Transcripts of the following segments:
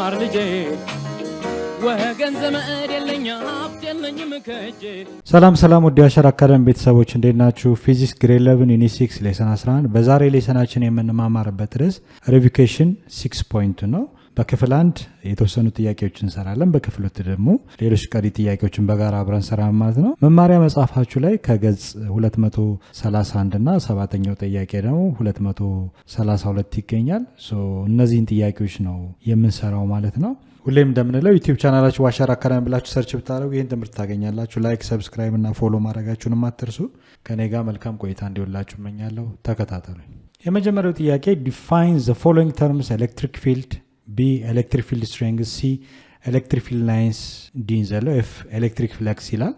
ተማር ልጄ ወገን ዘመድ የለኛ ሀብት የለኝም ከጄ። ሰላም ወዲ አሸር አካዳሚ ቤተሰቦች እንዴት ናችሁ? ፊዚክስ ግሬድ 11 ዩኒት 6 ሌሰን 11 በዛሬ ሌሰናችን የምንማማርበት ርዕስ ሪቪኬሽን 6 ፖይንት ነው። በክፍል 1 የተወሰኑ ጥያቄዎችን እንሰራለን። በክፍል 2 ደግሞ ሌሎች ቀሪ ጥያቄዎችን በጋራ አብረን እንሰራለን ማለት ነው። መማሪያ መጽሐፋችሁ ላይ ከገጽ 231 እና 7ኛው ጥያቄ ደግሞ 232 ይገኛል። እነዚህን ጥያቄዎች ነው የምንሰራው ማለት ነው። ሁሌም እንደምንለው ዩቲዩብ ቻናላችሁ ዋሻር አካዳሚ ብላችሁ ሰርች ብታደርጉ ይህን ትምህርት ታገኛላችሁ። ላይክ፣ ሰብስክራይብ እና ፎሎ ማድረጋችሁን አትርሱ። ከኔ ጋር መልካም ቆይታ እንዲሆንላችሁ እመኛለሁ። ተከታተሉኝ። የመጀመሪያው ጥያቄ ዲፋይን ዘ ፎሎዊንግ ተርምስ ኤሌክትሪክ ፊልድ B electric field strength, C electric field lines, D ዘለው F electric flux ይላል።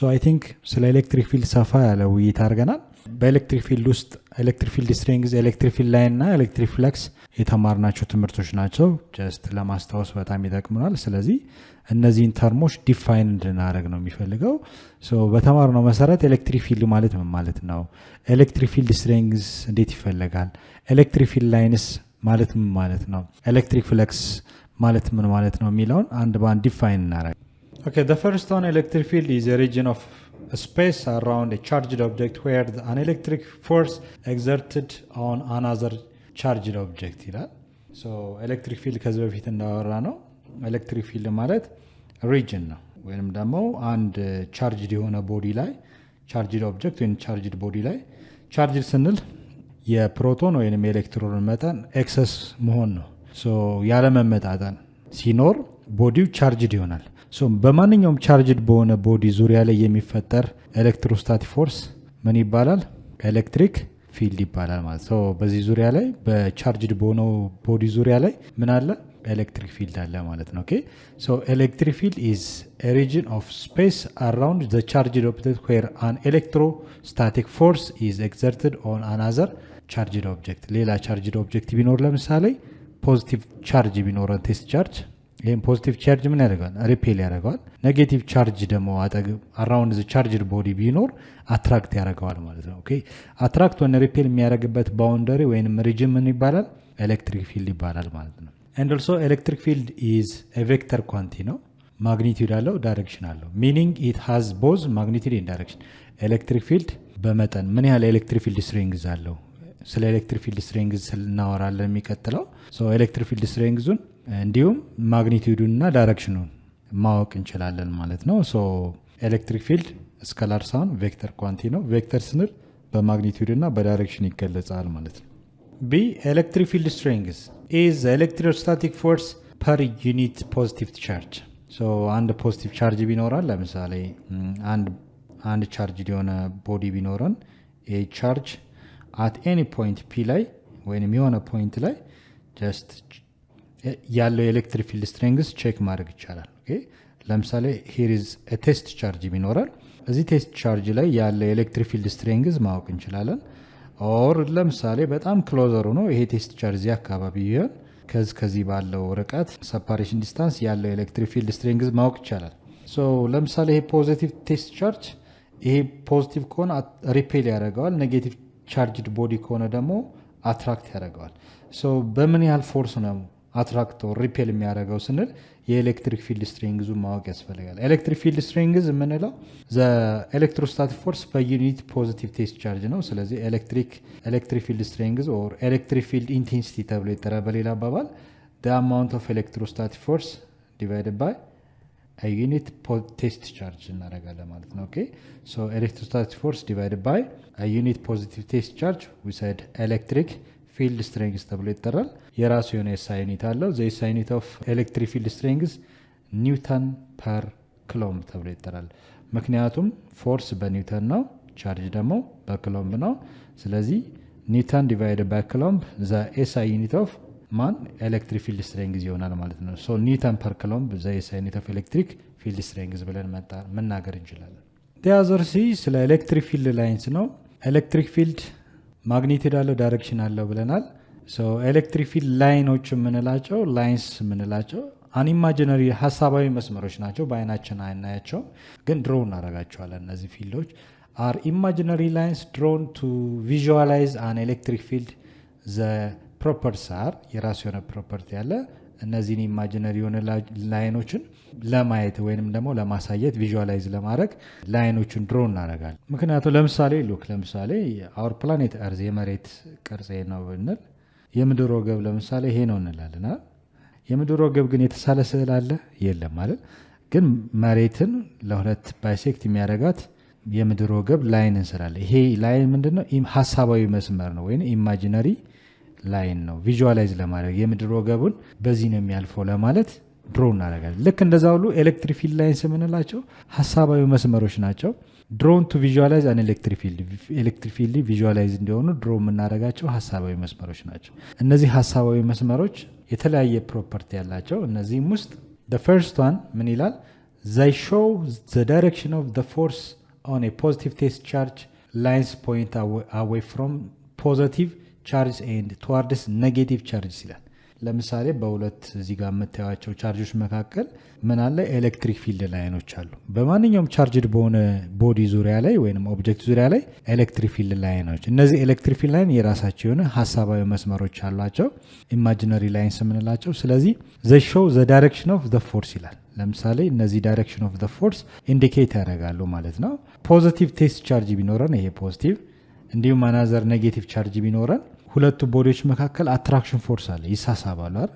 I think ስለ ኤሌክትሪክ ፊልድ ሰፋ ያለ ውይይት አድርገናል። በኤሌክትሪክ ፊልድ ውስጥ ኤሌክትሪክ ፊልድ ስትሬንግዝ፣ ኤሌክትሪክ ፊልድ ላይን እና ኤሌክትሪክ ፍለክስ የተማርናቸው ትምህርቶች ናቸው። ጀስት ለማስታወስ በጣም ይጠቅሙናል። ስለዚህ እነዚህን ተርሞች ዲፋይን እንድናደርግ ነው የሚፈልገው። በተማርነው መሰረት ኤሌክትሪክ ፊልድ ማለት ምን ማለት ነው? ኤሌክትሪክ ፊልድ ስትሬንግዝ እንዴት ይፈለጋል? ኤሌክትሪክ ፊልድ ላይንስ ማለት ምን ማለት ነው? ኤሌክትሪክ ፍለክስ ማለት ምን ማለት ነው የሚለውን አንድ ባንድ ዲፋይን እናደርግ። Okay, the first one, electric field is a region of space around a charged object where an electric force exerted on another charged object ይላል። ኤሌክትሪክ ፊልድ ከዚህ በፊት እንዳወራ ነው። ኤሌክትሪክ ፊልድ ማለት ሪጅን ነው ወይንም ደግሞ አንድ ቻርጅድ የሆነ ቦዲ ላይ ቻርጅድ ኦብጀክት ወይም ቻርጅድ ቦዲ ላይ ቻርጅድ ስንል የፕሮቶን ወይም የኤሌክትሮን መጠን ኤክሰስ መሆን ነው። ያለ መመጣጠን ሲኖር ቦዲው ቻርጅድ ይሆናል። በማንኛውም ቻርጅድ በሆነ ቦዲ ዙሪያ ላይ የሚፈጠር ኤሌክትሮስታቲክ ፎርስ ምን ይባላል? ኤሌክትሪክ ፊልድ ይባላል ማለት ነው። በዚህ ዙሪያ ላይ በቻርጅድ በሆነው ቦዲ ዙሪያ ላይ ምን አለ? ኤሌክትሪክ ፊልድ አለ ማለት ነው። ኦኬ ኤሌክትሪክ ፊልድ ኢዝ a region of space around the charged object where an electrostatic force is exerted on another charged object። ሌላ ቻርጅድ ኦብጀክት ቢኖር ለምሳሌ ፖዚቲቭ ቻርጅ ቢኖረን ቴስት ቻርጅ፣ ይህም ፖዚቲቭ ቻርጅ ምን ያደርጋል? ሪፔል ያደርገዋል። ኔጌቲቭ ቻርጅ ደግሞ አራውንድ ዘ ቻርጅድ ቦዲ ቢኖር አትራክት ያደርገዋል ማለት ነው። ኦኬ አትራክት ወይም ሪፔል የሚያደርግበት ባውንደሪ ወይም ሪጅን ምን ይባላል? ኤሌክትሪክ ፊልድ ይባላል ማለት ነው። and also electric field is a vector quantity ነው። ማግኒቲዩድ አለው፣ ዳይሬክሽን አለው። meaning it has both magnitude and direction። ኤሌክትሪክ ፊልድ በመጠን ምን ያህል ኤሌክትሪክ ፊልድ ስትሬንግዝ አለው? ስለ ኤሌክትሪክ ፊልድ ስትሬንግዝ እናወራለን የሚቀጥለው። ኤሌክትሪክ ፊልድ ስትሬንግዙን እንዲሁም ማግኒቲዩዱን እና ዳይሬክሽኑን ማወቅ እንችላለን ማለት ነው። ኤሌክትሪክ ፊልድ ስካላር ሳይሆን ቬክተር ኳንቲቲ ነው። ቬክተር ስንል በማግኒቲዩድ እና በዳይሬክሽን ይገለጻል ማለት ነው። B electric field strength is the electrostatic force per unit positive charge። አንድ ፖዚቲቭ ቻርጅ ቢኖራል፣ ለምሳሌ አንድ ቻርጅ የሆነ ቦዲ ቢኖረን ይህ ቻርጅ at any point P ላይ ወይም የሆነ ፖይንት ላይ ጀስት ያለው የኤሌክትሪክ ፊልድ ስትሬንግዝ ቼክ ማድረግ ይቻላል። ለምሳሌ here is a test charge ቢኖራል፣ እዚህ ቴስት ቻርጅ ላይ ያለው የኤሌክትሪክ ፊልድ ስትሬንግዝ ማወቅ እንችላለን። ኦር ለምሳሌ በጣም ክሎዘር ሆኖ ይሄ ቴስት ቻርጅ አካባቢ ይሆን ከዚህ ባለው ርቀት ሰፓሬሽን ዲስታንስ ያለው ኤሌክትሪክ ፊልድ ስትሬንግዝ ማወቅ ይቻላል። ለምሳሌ ይሄ ፖዚቲቭ ቴስት ቻርጅ ይሄ ፖዚቲቭ ከሆነ ሪፔል ያደርገዋል፣ ኔጌቲቭ ቻርጅድ ቦዲ ከሆነ ደግሞ አትራክት ያደርገዋል። በምን ያህል ፎርስ ነው አትራክት ሪፔል የሚያደርገው ስንል የኤሌክትሪክ ፊልድ ስትሬንግዙ ማወቅ ያስፈልጋል። ኤሌክትሪክ ፊልድ ስትሬንግዝ የምንለው ኤሌክትሮስታቲክ ፎርስ በዩኒት ፖዚቲቭ ቴስት ቻርጅ ነው። ስለዚህ ኤሌክትሪክ ፊልድ ስትሬንግዝ ኦር ኤሌክትሪክ ፊልድ ኢንቴንሲቲ ተብሎ ይጠራል። በሌላ አባባል the amount of electrostatic force divided by a unit ቴስት ቻርጅ እናደርጋለን ማለት ነው። ኦኬ ኤሌክትሮስታቲክ ፎርስ divided by a unit positive test charge we said electric ፊልድ ስትሬንግዝ ተብሎ ይጠራል። የራሱ የሆነ ኤስአይ ዩኒት አለው። ዘ ኤስአይ ዩኒት ኦፍ ኤሌክትሪክ ፊልድ ስትሬንግዝ ኒውተን ፐር ክሎምብ ተብሎ ይጠራል። ምክንያቱም ፎርስ በኒውተን ነው፣ ቻርጅ ደግሞ በክሎምብ ነው። ስለዚህ ኒውተን ዲቫይድ ባይ ክሎምብ ዘ ኤስአይ ዩኒት ኦፍ ማን ኤሌክትሪክ ፊልድ ስትሬንግዝ ይሆናል ማለት ነው። ኒውተን ፐር ክሎምብ ዘ ኤስአይ ዩኒት ኦፍ ኤሌክትሪክ ፊልድ ስትሬንግዝ ብለን መናገር እንችላለን። ዲያዘር ሲ ስለ ኤሌክትሪክ ፊልድ ላይንስ ነው። ኤሌክትሪክ ፊልድ ማግኒቲዩድ አለው፣ ዳይሬክሽን አለው ብለናል። ኤሌክትሪክ ፊልድ ላይኖች የምንላቸው ላይንስ የምንላቸው አንኢማጂነሪ ሀሳባዊ መስመሮች ናቸው። በአይናችን አናያቸው፣ ግን ድሮ እናደርጋቸዋለን። እነዚህ ፊልዶች አር ኢማጂነሪ ላይንስ ድሮን ቱ ቪዥዋላይዝ አን ኤሌክትሪክ ፊልድ ዘ ፕሮፐርቲስ አር የራሱ የሆነ ፕሮፐርቲ ያለ እነዚህን ኢማጂነሪ የሆነ ላይኖችን ለማየት ወይንም ደግሞ ለማሳየት ቪዥዋላይዝ ለማድረግ ላይኖችን ድሮ እናደርጋለን። ምክንያቱም ለምሳሌ አወር ፕላኔት እርዝ የመሬት ቅርጽ ነው ብንል የምድር ወገብ ለምሳሌ ይሄ ነው እንላለን። የምድር ወገብ ግን የተሳለ ስዕል አለ የለም ማለት ግን መሬትን ለሁለት ባይሴክት የሚያደርጋት የምድር ወገብ ላይን እንስላለን። ይሄ ላይን ምንድነው? ሀሳባዊ መስመር ነው ወይም ኢማጂነሪ ላይን ነው። ቪዥዋላይዝ ለማድረግ የምድር ወገቡን በዚህ ነው የሚያልፈው ለማለት ድሮ እናደርጋለን። ልክ እንደዛ ሁሉ ኤሌክትሪክ ፊልድ ላይንስ የምንላቸው ሀሳባዊ መስመሮች ናቸው። ድሮን ቱ ቪዥዋላይዝ አን ኤሌክትሪክ ፊልድ ቪዥዋላይዝ እንዲሆኑ ድሮ የምናደርጋቸው ሀሳባዊ መስመሮች ናቸው። እነዚህ ሀሳባዊ መስመሮች የተለያየ ፕሮፐርቲ ያላቸው እነዚህም ውስጥ the first one ምን ይላል? they show the direction of the force on a positive test charge lines point away from positive charge and towards negative charges ይላል። ለምሳሌ በሁለት እዚህ ጋር የምታዩቸው ቻርጆች መካከል ምን አለ? ኤሌክትሪክ ፊልድ ላይኖች አሉ። በማንኛውም ቻርጅድ በሆነ ቦዲ ዙሪያ ላይ ወይም ኦብጀክት ዙሪያ ላይ ኤሌክትሪክ ፊልድ ላይኖች፣ እነዚህ ኤሌክትሪክ ፊልድ ላይን የራሳቸው የሆነ ሀሳባዊ መስመሮች አሏቸው፣ ኢማጂነሪ ላይንስ የምንላቸው። ስለዚህ they show the direction of the force ይላል። ለምሳሌ እነዚህ ዳይሬክሽን ኦፍ the force ኢንዲኬት ያደርጋሉ ማለት ነው። ፖዚቲቭ ቴስት ቻርጅ ቢኖረን ይሄ ፖዚቲቭ፣ እንዲሁም አናዘር ኔጌቲቭ ቻርጅ ቢኖረን ሁለቱ ቦዲዎች መካከል አትራክሽን ፎርስ አለ፣ ይሳሳባሉ አይደል?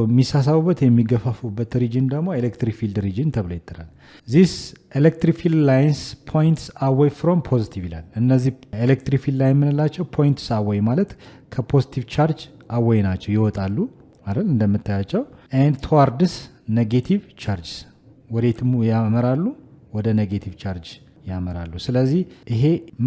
የሚሳሳቡበት የሚገፋፉበት ሪጅን ደግሞ ኤሌክትሪክ ፊልድ ሪጅን ተብሎ ይጠራል። ዚስ ኤሌክትሪክ ፊልድ ላይንስ ፖይንትስ አዌይ ፍሮም ፖዚቲቭ ይላል። እነዚህ ኤሌክትሪክ ፊልድ ላይን የምንላቸው ፖይንትስ አዌይ ማለት ከፖዚቲቭ ቻርጅ አዌይ ናቸው፣ ይወጣሉ አይደል? እንደምታያቸው ኤንድ ቱዋርድስ ኔጌቲቭ ቻርጅ ወዴትም ያመራሉ፣ ወደ ኔጌቲቭ ቻርጅ ያመራሉ። ስለዚህ ይሄ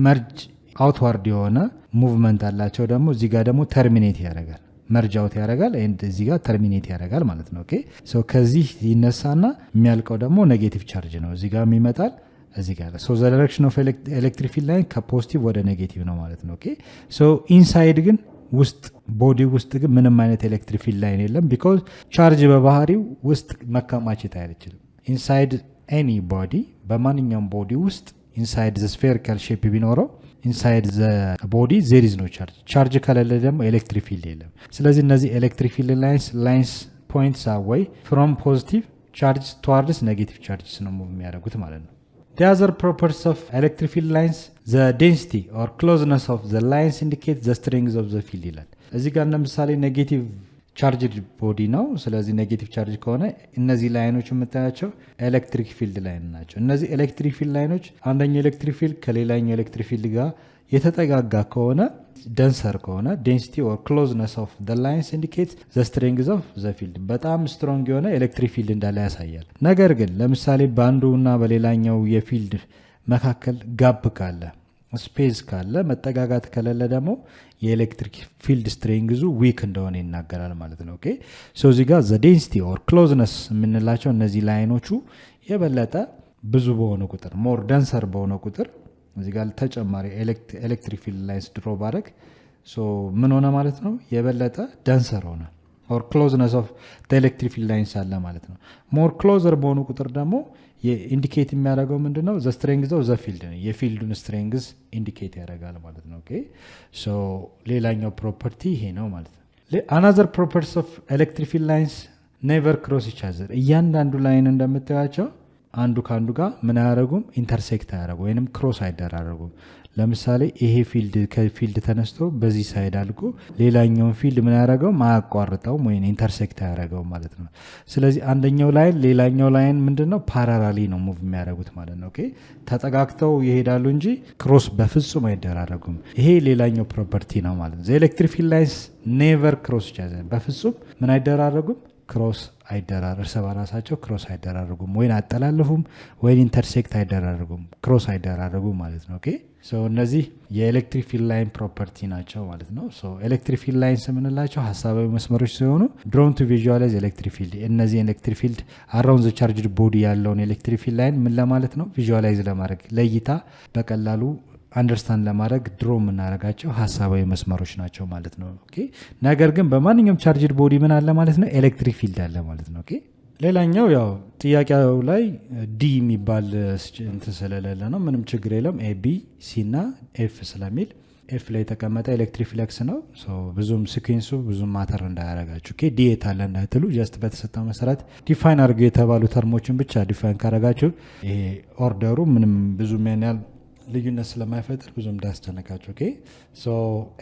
መርጅ አውትዋርድ የሆነ ሙቭመንት አላቸው። ደግሞ እዚህ ጋር ደግሞ ተርሚኔት ያደርጋል፣ መርጅ አውት ያደርጋል፣ እዚህ ጋር ተርሚኔት ያደርጋል ማለት ነው። ኦኬ ሶ ከዚህ ይነሳና የሚያልቀው ደግሞ ኔጌቲቭ ቻርጅ ነው፣ እዚህ ጋር ይመጣል፣ እዚህ ጋር ሶ ዘ ዳይሬክሽን ኦፍ ኤሌክትሪክ ፊልድ ላይን ከፖዚቲቭ ወደ ኔጌቲቭ ነው ማለት ነው። ኦኬ ሶ ኢንሳይድ ግን ውስጥ ቦዲ ውስጥ ግን ምንም አይነት ኤሌክትሪክ ፊልድ ላይን የለም። ቢኮዝ ቻርጅ በባህሪው ውስጥ መከማቸት አይችልም። ኢንሳይድ ኤኒ ቦዲ በማንኛውም ቦዲ ውስጥ ኢንሳይድ ዘ ስፌሪካል ሼፕ ቢኖረው ኢንሳይድ ዘ ቦዲ ዜር ኢዝ ኖ ቻርጅ። ቻርጅ ከሌለ ደግሞ ኤሌክትሪክ ፊልድ የለም። ስለዚህ እነዚህ ኤሌክትሪክ ፊልድ ላይንስ ፖይንትስ አዌይ ፍሮም ፖዚቲቭ ቻርጅ ቱዋርድስ ኔጌቲቭ ቻርጅስ ነው ሙቭ የሚያደርጉት ማለት ነው። The other properties of electric field lines, the density or closeness of the lines indicate the strength of the field ይላል። እዚህ ጋር ለምሳሌ ኔጌቲቭ ቻርጅድ ቦዲ ነው። ስለዚህ ኔጌቲቭ ቻርጅ ከሆነ እነዚህ ላይኖች የምታያቸው ኤሌክትሪክ ፊልድ ላይን ናቸው። እነዚህ ኤሌክትሪክ ፊልድ ላይኖች አንደኛው ኤሌክትሪክ ፊልድ ከሌላኛው ኤሌክትሪክ ፊልድ ጋር የተጠጋጋ ከሆነ ደንሰር ከሆነ ዴንሲቲ ኦር ክሎዝነስ ኦፍ ዘ ላይንስ ኢንዲኬትስ ዘ ስትሬንግዝ ኦፍ ዘ ፊልድ በጣም ስትሮንግ የሆነ ኤሌክትሪክ ፊልድ እንዳለ ያሳያል። ነገር ግን ለምሳሌ በአንዱና በሌላኛው የፊልድ መካከል ጋፕ ካለ ስፔስ ካለ መጠጋጋት ከሌለ ደግሞ የኤሌክትሪክ ፊልድ ስትሬንግዙ ዊክ እንደሆነ ይናገራል ማለት ነው። ኦኬ ሶ እዚህ ጋር ዘ ዴንሲቲ ኦር ክሎዝነስ የምንላቸው እነዚህ ላይኖቹ የበለጠ ብዙ በሆነ ቁጥር ሞር ደንሰር በሆነ ቁጥር እዚህ ጋር ተጨማሪ ኤሌክትሪክ ፊልድ ላይንስ ድሮ ባረግ ምን ሆነ ማለት ነው? የበለጠ ደንሰር ሆነ ኦር ክሎዝነስ ኦፍ ኤሌክትሪክ ፊልድ ላይንስ አለ ማለት ነው። ሞር ክሎዘር በሆኑ ቁጥር ደግሞ ኢንዲኬት የሚያደርገው ምንድነው? ዘ ስትሬንግዝ ኦፍ ዘ ፊልድ ነው። የፊልዱን ስትሬንግዝ ኢንዲኬት ያደርጋል ማለት ነው። ኦኬ ሶ ሌላኛው ፕሮፐርቲ ይሄ ነው ማለት ነው። አናዘር ፕሮፐርቲስ ኦፍ ኤሌክትሪክ ፊልድ ላይንስ ኔቨር ክሮስ ኢች አዘር። እያንዳንዱ ላይን እንደምታያቸው አንዱ ከአንዱ ጋር ምን አያደርጉም? ኢንተርሴክት አያደርጉ ወይንም ክሮስ አይደራረጉም። ለምሳሌ ይሄ ፊልድ ከፊልድ ተነስቶ በዚህ ሳይድ አልጎ ሌላኛውን ፊልድ ምን ያደረገው ማያቋርጠውም ወይም ኢንተርሴክት አያደረገው ማለት ነው። ስለዚህ አንደኛው ላይን ሌላኛው ላይን ምንድነው? ፓራራሊ ነው ሙቭ የሚያደርጉት ማለት ነው። ኦኬ ተጠጋግተው ይሄዳሉ እንጂ ክሮስ በፍጹም አይደራረጉም። ይሄ ሌላኛው ፕሮፐርቲ ነው ማለት ነው። ኤሌክትሪክ ፊልድ ላይንስ ኔቨር ክሮስ ይቻላል። በፍጹም ምን አይደራረጉም? ክሮስ አይደራር እርስ በራሳቸው ክሮስ አይደራረጉም፣ ወይን አጠላለፉም ወይን ኢንተርሴክት አይደራረጉም፣ ክሮስ አይደራረጉም ማለት ነው። ኦኬ ሶ እነዚህ የኤሌክትሪክ ፊልድ ላይን ፕሮፐርቲ ናቸው ማለት ነው። ሶ ኤሌክትሪክ ፊልድ ላይንስ የምንላቸው ሀሳባዊ መስመሮች ሲሆኑ ድሮን ቱ ቪዥዋላይዝ ኤሌክትሪክ ፊልድ እነዚህ ኤሌክትሪክ ፊልድ አራውንድ ዘ ቻርጅድ ቦዲ ያለውን ኤሌክትሪክ ፊልድ ላይን ምን ለማለት ነው? ቪዥዋላይዝ ለማድረግ ለእይታ በቀላሉ አንደርስታንድ ለማድረግ ድሮ የምናደርጋቸው ሀሳባዊ መስመሮች ናቸው ማለት ነው። ኦኬ ነገር ግን በማንኛውም ቻርጅድ ቦዲ ምን አለ ማለት ነው? ኤሌክትሪክ ፊልድ አለ ማለት ነው። ኦኬ ሌላኛው ያው ጥያቄው ላይ ዲ የሚባል እንትን ስለሌለ ነው፣ ምንም ችግር የለም። ኤ ቢ ሲ እና ኤፍ ስለሚል ኤፍ ላይ የተቀመጠ ኤሌክትሪክ ፍለክስ ነው። ብዙም ሲኩዌንሱ ብዙም ማተር እንዳያረጋችሁ ኦኬ ዲኤት አለ እንዳትሉ ጀስት በተሰጠው መሰረት ዲፋይን አድርገው የተባሉ ተርሞችን ብቻ ዲፋይን ካረጋችሁ ይሄ ኦርደሩ ምንም ብዙም ያህል ልዩነት ስለማይፈጥር ብዙም እንዳያስጨነቃችሁ ኦኬ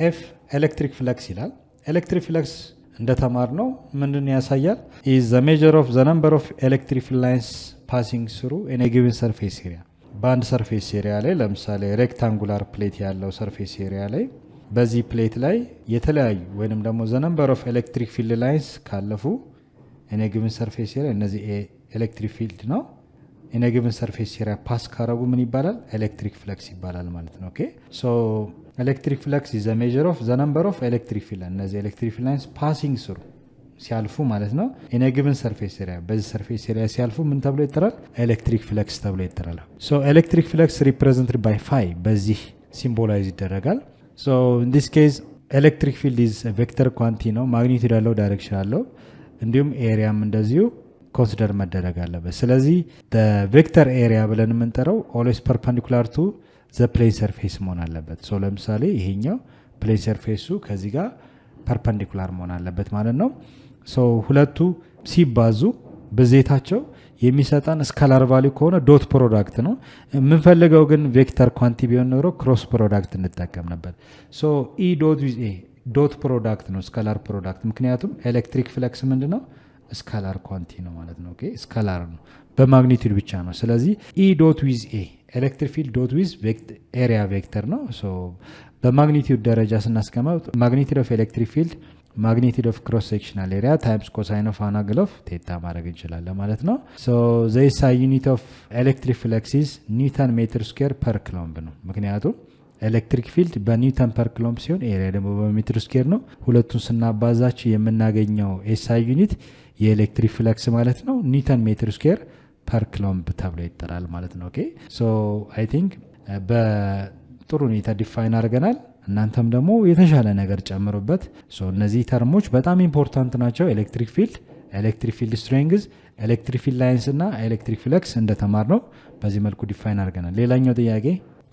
ኤፍ ኤሌክትሪክ ፍለክስ ይላል። ኤሌክትሪክ ፍለክስ እንደተማር ነው ምንድን ያሳያል is the measure of the number of electric lines passing through in a given surface area በአንድ ሰርፌስ ኤሪያ ላይ ለምሳሌ ሬክታንጉላር ፕሌት ያለው ሰርፌስ ኤሪያ ላይ በዚህ ፕሌት ላይ የተለያዩ ወይንም ደግሞ the number of electric field lines ካለፉ in a given surface area እነዚህ ኤሌክትሪክ ፊልድ ነው in a given surface area ፓስ ካረጉ ምን ይባላል ኤሌክትሪክ ፍለክስ ይባላል ማለት ነው ኦኬ electric flux is a measure of the number of electric field እነዚህ electric field lines passing through ሲያልፉ ማለት ነው in a given surface area በዚህ surface area ሲያልፉ ምን ተብሎ ይጠራል electric flux ተብሎ ይጠራል electric flux represented by phi በዚህ ሲምቦላይዝ ይደረጋል in this case electric field is a vector quantity ነው ማግኒቲዩድ ያለው ዳይሬክሽን አለው እንዲሁም ኤሪያም እንደዚሁ ኮንሲደር መደረግ አለበት ስለዚህ the vector area ብለን የምንጠራው always perpendicular to the plane surface መሆን አለበት ለምሳሌ ይሄኛው plane surface ከዚህ ጋር perpendicular መሆን አለበት ማለት ነው ሁለቱ ሲባዙ በዜታቸው የሚሰጣን ስካላር ቫልዩ ከሆነ ዶት ፕሮዳክት ነው የምንፈልገው ግን ቬክተር ኳንቲ ቢሆን ኖሮ ክሮስ ፕሮዳክት እንጠቀም ነበር E ዶት ዊዝ A ዶት ፕሮዳክት ነው ስካላር ፕሮዳክት ምክንያቱም ኤሌክትሪክ ፍለክስ ምንድነው ስካላር ኳንቲ ነው ማለት ነው ኦኬ ስካላር ነው በማግኒቲዩድ ብቻ ነው ስለዚህ E ዶት ዊዝ A ኤሌክትሪክ ፊልድ ዶት ዊዝ ኤሪያ ቬክተር ነው በማግኒቲዩድ ደረጃ ስናስቀምጥ ማግኒቲዩድ ኦፍ ኤሌክትሪክ ፊልድ ማግኒቲዩድ ኦፍ ክሮስ ሴክሽናል ኤሪያ ታይምስ ኮሳይን ኦፍ አን አንግል ኦፍ ቴታ ማድረግ እንችላለን ማለት ነው ዘ SI ዩኒት ኦፍ ኤሌክትሪክ ፍለክስ ኢዝ ኒውተን ሜትር ስኩዌር ፐር ኩሎምብ ነው ምክንያቱም ኤሌክትሪክ ፊልድ በኒውተን ፐር ኩሎምብ ሲሆን ኤሪያ ደግሞ በሜትር ስኩዌር ነው ሁለቱን ስናባዛቸው የምናገኘው SI ዩኒት የኤሌክትሪክ ፍለክስ ማለት ነው ኒውተን ሜትር ስኩዌር ፐር ኩሎምብ ተብሎ ይጠራል ማለት ነው ኦኬ አይ ቲንክ በጥሩ ሁኔታ ዲፋይን አድርገናል እናንተም ደግሞ የተሻለ ነገር ጨምሩበት እነዚህ ተርሞች በጣም ኢምፖርታንት ናቸው ኤሌክትሪክ ፊልድ ስትሬንግዝ ኤሌክትሪክ ፊልድ ላይንስ እና ኤሌክትሪክ ፍለክስ እንደተማር ነው በዚህ መልኩ ዲፋይን አድርገናል ሌላኛው ጥያቄ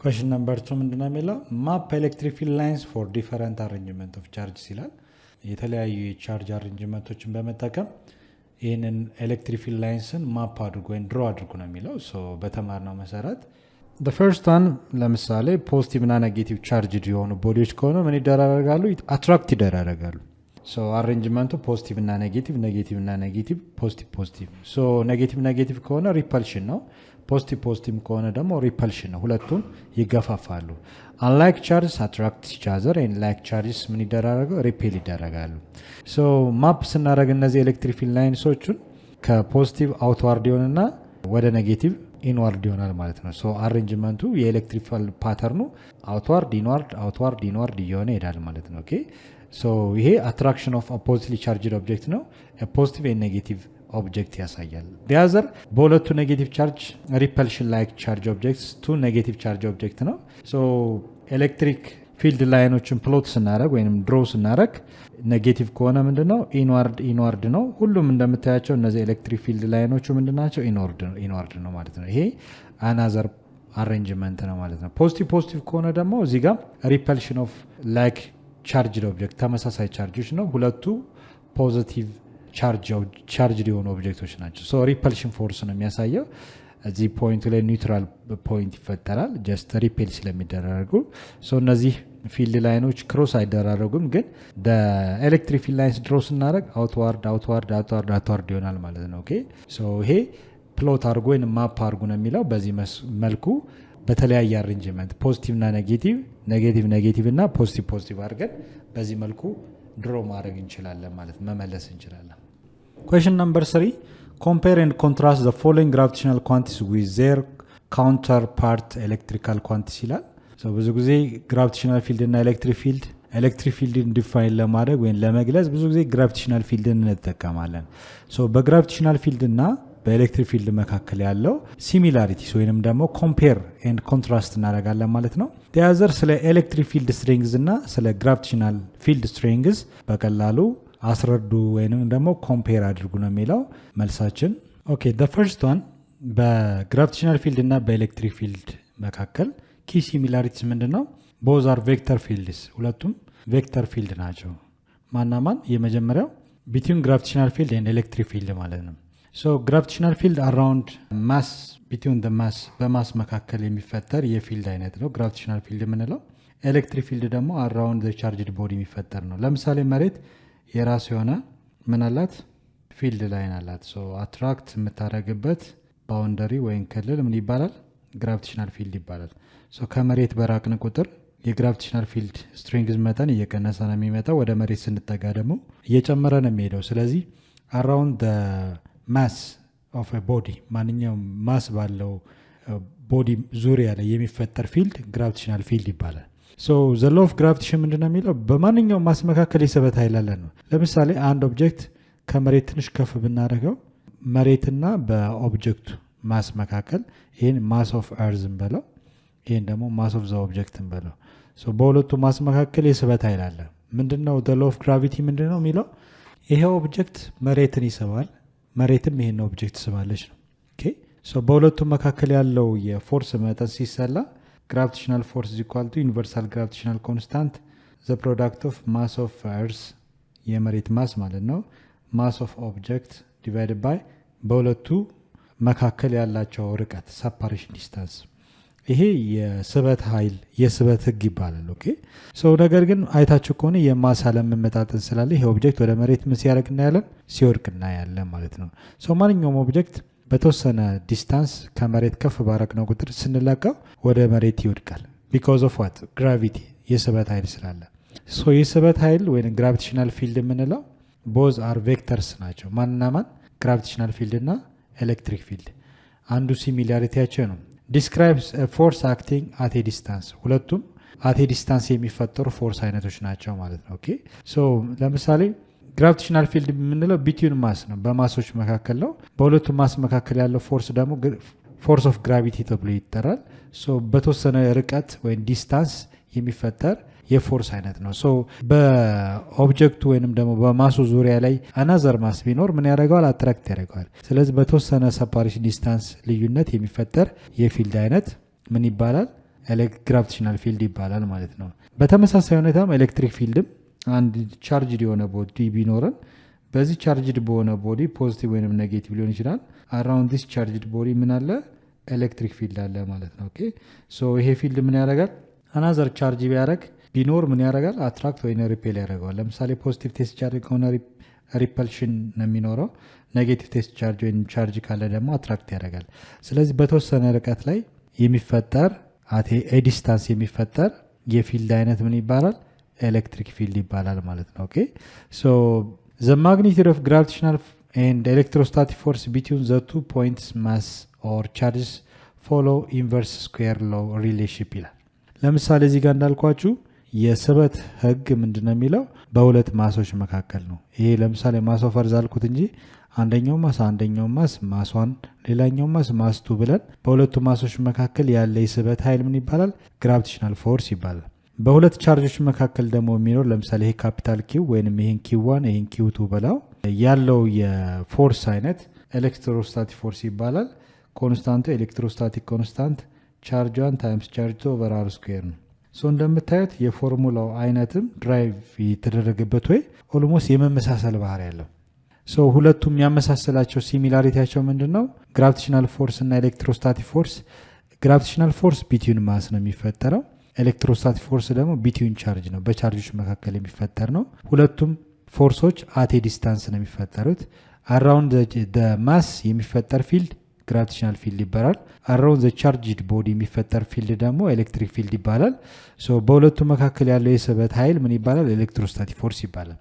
question number 2 ምንድነው የሚለው map electric field lines for different arrangement of charges ይላል የተለያዩ የቻርጅ አሬንጅመንቶችን በመጠቀም ይህንን ኤሌክትሪክ ፊልድ ላይንስን ማፕ አድርጎ ወይም ድሮ አድርጎ ነው የሚለው በተማርነው መሰረት the first one ለምሳሌ ፖዚቲቭ እና ኔጌቲቭ ቻርጅድ የሆኑ ቦዲዎች ከሆነ ምን ይደራረጋሉ አትራክት ይደራረጋሉ አሬንጅመንቱ ፖዚቲቭ እና ኔጌቲቭ እና ኔጌቲቭ ፖዚቲቭ ኔጌቲቭ ከሆነ ሪፐልሽን ነው ፖዚቲቭ ከሆነ ደግሞ ሪፐልሽን ነው ሁለቱም ይገፋፋሉ unlike charges attract each other and like charges ምን ይደራረጋሉ ሪፔል ይደረጋሉ ማፕ ስናደርግ እነዚህ ኤሌክትሪክ ፊልድ ላይንሶቹን ከፖዚቲቭ አውትዋርድ ይሆንና ወደ ኔጌቲቭ ኢንዋርድ ይሆናል ማለት ነው አሬንጅመንቱ የኤሌክትሪካል ፓተርኑ አውትዋርድ ኢንዋርድ እየሆነ ይሄዳል ማለት ነው ኦኬ ይሄ አትራክሽን ኦፍ ኦፖዚትሊ ቻርጅድ ኦብጀክት ነው ፖዚቲቭ ኤንድ ኔጌቲቭ ኦብጀክት ያሳያል ዲያዘር በሁለቱ ኔጌቲቭ ቻርጅ ሪፐልሽን ላይክ ቻርጅ ኦብጀክትስ ቱ ኔጌቲቭ ቻርጅ ኦብጀክት ነው ኤሌክትሪክ ፊልድ ላይኖችን ፕሎት ስናደረግ ወይም ድሮ ስናደረግ ኔጌቲቭ ከሆነ ምንድነው ኢንዋርድ ነው ሁሉም እንደምታያቸው እነዚህ ኤሌክትሪክ ፊልድ ላይኖቹ ምንድናቸው ኢንዋርድ ነው ማለት ነው ይሄ አናዘር አሬንጅመንት ነው ማለት ነው ፖዚቲቭ ከሆነ ደግሞ እዚህ ጋር ሪፐልሽን ኦፍ ላይክ ቻርጅድ ኦብጀክት ተመሳሳይ ቻርጆች ነው ሁለቱ ፖዚቲቭ ቻርጅ የሆኑ ኦብጀክቶች ናቸው ሪፐልሽን ፎርስ ነው የሚያሳየው እዚህ ፖይንቱ ላይ ኒውትራል ፖይንት ይፈጠራል ጀስት ሪፔል ስለሚደረጉ እነዚህ ፊልድ ላይኖች ክሮስ አይደራረጉም ግን ኤሌክትሪክ ፊልድ ላይንስ ድሮ ስናደረግ አውትዋርድ ይሆናል ማለት ነው ኦኬ ይሄ ፕሎት አድርጎ ወይም ማፕ አድርጎ ነው የሚለው በዚህ መልኩ በተለያየ አሬንጅመንት ፖዚቲቭ እና ኔጌቲቭ እና ፖዚቲቭ አድርገን በዚህ መልኩ ድሮ ማድረግ እንችላለን ማለት መመለስ እንችላለን question number 3 compare and contrast the following gravitational quantities with their counterpart electrical quantities ይላል ብዙ ጊዜ ግራቪቴሽናል ፊልድ እና ኤሌክትሪክ ፊልድን ዲፋይን ለማድረግ ወይም ለመግለጽ ብዙ ጊዜ ግራቪቴሽናል ፊልድን እንጠቀማለን በግራቪቴሽናል ፊልድ እና በኤሌክትሪክ ፊልድ መካከል ያለው ሲሚላሪቲስ ወይንም ደግሞ ኮምፔር ኤንድ ኮንትራስት እናደርጋለን ማለት ነው ዲያዘር ስለ ኤሌክትሪክ ፊልድ ስትሬንግዝ እና ስለ ግራቪቴሽናል ፊልድ ስትሬንግዝ በቀላሉ አስረዱ ወይንም ደግሞ ኮምፔር አድርጉ ነው የሚለው መልሳችን ኦኬ the first one በግራቪቴሽናል ፊልድ እና በኤሌክትሪክ ፊልድ መካከል ኪ ሲሚላሪቲስ ምንድነው ቦዝ አር ቬክተር ፊልድስ ሁለቱም ቬክተር ፊልድ ናቸው። ማናማን የመጀመሪያው ቢትዊን ግራቪቴሽናል ፊልድ ኤንድ ኤሌክትሪክ ፊልድ ማለት ነው። ሶ ግራቪቴሽናል ፊልድ አራውንድ ማስ ቢትዊን ዘ ማስ በማስ መካከል የሚፈጠር የፊልድ አይነት ነው ግራቪቴሽናል ፊልድ የምንለው። ኤሌክትሪክ ፊልድ ደግሞ አራውንድ ዘ ቻርጅድ ቦዲ የሚፈጠር ነው። ለምሳሌ መሬት የራሱ የሆነ ምን አላት ፊልድ ላይን አላት። ሶ አትራክት የምታደርግበት ባውንደሪ ወይም ክልል ምን ይባላል ግራቪቴሽናል ፊልድ ይባላል። ሶ ከመሬት በራቅን ቁጥር የግራቪቴሽናል ፊልድ ስትሪንግዝ መጠን እየቀነሰ ነው የሚመጣው። ወደ መሬት ስንጠጋ ደግሞ እየጨመረ ነው የሚሄደው። ስለዚህ አራውንድ ማስ ኦፍ ቦዲ ማንኛውም ማስ ባለው ቦዲ ዙሪያ ላይ የሚፈጠር ፊልድ ግራቪቴሽናል ፊልድ ይባላል። ሶ ዘ ሎው ኦፍ ግራቪቴሽን ምንድነው የሚለው በማንኛውም ማስ መካከል የስበት ኃይል አለ ነው። ለምሳሌ አንድ ኦብጀክት ከመሬት ትንሽ ከፍ ብናደርገው መሬትና በኦብጀክቱ ማስ መካከል ይህን ማስ ኦፍ አርዝ እንበለው፣ ይህን ደግሞ ማስ ኦፍ ዘ ኦብጀክት እንበለው። በሁለቱ ማስ መካከል የስበት ኃይል አለ። ምንድነው ዘ ሎው ኦፍ ግራቪቲ ምንድነው የሚለው ይሄ ኦብጀክት መሬትን ይስባል፣ መሬትም ይሄን ኦብጀክት ትስባለች ነው። በሁለቱ መካከል ያለው የፎርስ መጠን ሲሰላ ግራቪቴሽናል ፎርስ ኢኳል ቱ ዩኒቨርሳል ግራቪቴሽናል ኮንስታንት ዘ ፕሮዳክት ኦፍ ማስ ኦፍ አርዝ የመሬት ማስ ማለት ነው ማስ ኦፍ ኦብጀክት ዲቫይድ ባይ በሁለቱ መካከል ያላቸው ርቀት ሰፓሬሽን ዲስታንስ። ይሄ የስበት ኃይል የስበት ህግ ይባላል። ኦኬ ነገር ግን አይታችሁ ከሆነ የማስ አለመመጣጠን ስላለ ይሄ ኦብጀክት ወደ መሬት ምን ሲያደርግ እናያለን ሲወድቅ እናያለን ማለት ነው። ማንኛውም ኦብጀክት በተወሰነ ዲስታንስ ከመሬት ከፍ ባረግነው ቁጥር ስንለቀው ወደ መሬት ይወድቃል። ቢኮዝ ኦፍ ዋት ግራቪቲ የስበት ኃይል ስላለ። የስበት ኃይል ወይም ግራቪቴሽናል ፊልድ የምንለው ቦዝ አር ቬክተርስ ናቸው። ማንና ማን ግራቪቴሽናል ፊልድ እና ኤሌክትሪክ ፊልድ አንዱ ሲሚላሪቲያቸው ነው። ዲስክራይብስ ፎርስ አክቲንግ አት ኤ ዲስታንስ ሁለቱም አት ኤ ዲስታንስ የሚፈጠሩ ፎርስ አይነቶች ናቸው ማለት ነው። ኦኬ ለምሳሌ ግራቪቴሽናል ፊልድ የምንለው ቢትዊን ማስ ነው በማሶች መካከል ነው። በሁለቱ ማስ መካከል ያለው ፎርስ ደግሞ ፎርስ ኦፍ ግራቪቲ ተብሎ ይጠራል። በተወሰነ ርቀት ወይም ዲስታንስ የሚፈጠር የፎርስ አይነት ነው። በኦብጀክቱ ወይንም ደግሞ በማሱ ዙሪያ ላይ አናዘር ማስ ቢኖር ምን ያደርገዋል አትራክት ያደርገዋል። ስለዚህ በተወሰነ ሰፓሬሽን ዲስታንስ ልዩነት የሚፈጠር የፊልድ አይነት ምን ይባላል ግራቪቴሽናል ፊልድ ይባላል ማለት ነው። በተመሳሳይ ሁኔታም ኤሌክትሪክ ፊልድም አንድ ቻርጅድ የሆነ ቦዲ ቢኖረን በዚህ ቻርጅድ በሆነ ቦዲ ፖዚቲቭ ወይም ኔጌቲቭ ሊሆን ይችላል። አራውንድ ዲስ ቻርጅድ ቦዲ ምን አለ ኤሌክትሪክ ፊልድ አለ ማለት ነው። ኦኬ ይሄ ፊልድ ምን ያደርጋል አናዘር ቻርጅ ቢያደርግ ቢኖር ምን ያደርጋል አትራክት ወይ ሪፔል ያደርገዋል። ለምሳሌ ፖዚቲቭ ቴስት ቻርጅ ከሆነ ሪፐልሽን ነው የሚኖረው፣ ኔጌቲቭ ቴስት ቻርጅ ወይም ቻርጅ ካለ ደግሞ አትራክት ያደርጋል። ስለዚህ በተወሰነ ርቀት ላይ የሚፈጠር አት ኤ ዲስታንስ የሚፈጠር የፊልድ አይነት ምን ይባላል ኤሌክትሪክ ፊልድ ይባላል ማለት ነው። ኦኬ ዘ ማግኒቱድ ኦፍ ግራቪቴሽናል ኤንድ ኤሌክትሮስታቲክ ፎርስ ቢትዊን ዘ ቱ ፖይንትስ ማስ ኦር ቻርጅስ ፎሎ ኢንቨርስ ስኩዌር ሎው ሪሌሽንሺፕ ይላል። ለምሳሌ እዚህ ጋር እንዳልኳችሁ የስበት ህግ ምንድነው የሚለው በሁለት ማሶች መካከል ነው። ይሄ ለምሳሌ ማስ ኦፍ አርዝ አልኩት እንጂ አንደኛው ማስ ማሷን ሌላኛው ማስ ቱ ብለን በሁለቱ ማሶች መካከል ያለ የስበት ኃይል ምን ይባላል ግራቪቴሽናል ፎርስ ይባላል። በሁለት ቻርጆች መካከል ደግሞ የሚኖር ለምሳሌ ይሄ ካፒታል ኪው ወይንም ይሄን ኪው1 ይሄን ኪው2 በላው ያለው የፎርስ አይነት ኤሌክትሮስታቲክ ፎርስ ይባላል። ኮንስታንቱ ኤሌክትሮስታቲክ ኮንስታንት ቻርጅ 1 ታይምስ ቻርጅ 2 ኦቨር አር ስኩዌር ነው። እንደምታዩት የፎርሙላው አይነትም ድራይቭ የተደረገበት ወይ ኦልሞስት የመመሳሰል ባህሪ ያለው። ሁለቱም ያመሳሰላቸው ሲሚላሪቲያቸው ምንድነው ግራቪቴሽናል ፎርስ እና ኤሌክትሮስታቲክ ፎርስ። ግራቪቴሽናል ፎርስ ቢትዊን ማስ ነው የሚፈጠረው፣ ኤሌክትሮስታቲክ ፎርስ ደግሞ ቢትዊን ቻርጅ ነው በቻርጆች መካከል የሚፈጠር ነው። ሁለቱም ፎርሶች አት ኤ ዲስታንስ ነው የሚፈጠሩት። አራውንድ ዘ ማስ የሚፈጠር ፊልድ ግራቪቴሽናል ፊልድ ይባላል። አራውንድ ዘ ቻርጅድ ቦዲ የሚፈጠር ፊልድ ደግሞ ኤሌክትሪክ ፊልድ ይባላል። በሁለቱ መካከል ያለው የስበት ኃይል ምን ይባላል ኤሌክትሮስታቲክ ፎርስ ይባላል።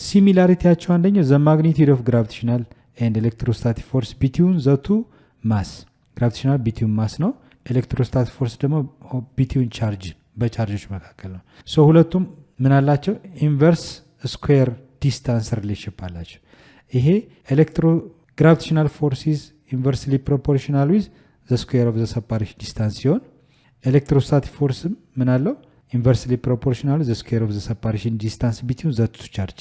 ሲሚላሪቲያቸው አንደኛው ዘ ማግኒቱድ ኦፍ ግራቪቴሽናል ኤንድ ኤሌክትሮስታቲክ ፎርስ ቢትዊን ዘ ቱ ማስ ግራቪቴሽናል ቢትዊን ማስ ነው፣ ኤሌክትሮስታቲክ ፎርስ ደግሞ ቢትዊን ቻርጅ በቻርጆች መካከል ነው። ሁለቱም ምን አላቸው ኢንቨርስ ስኩዌር ዲስታንስ ሪሌሽንሺፕ አላቸው። ይሄ ግራቪቴሽናል ፎርስ ኢዝ ኢንቨርስሊ ፕሮፖርሽናል ዊዝ ዘ ስኩዌር ኦፍ ዘ ሰፓሬሽን ዲስታንስ ሲሆን ኤሌክትሮስታቲክ ፎርስም ምን አለው ኢንቨርስሊ ፕሮፖርሽናል ዘ ስኩዌር ኦፍ ዘ ሰፓሬሽን ዲስታንስ ቢትዊን ዘ ቱ ቻርጅ።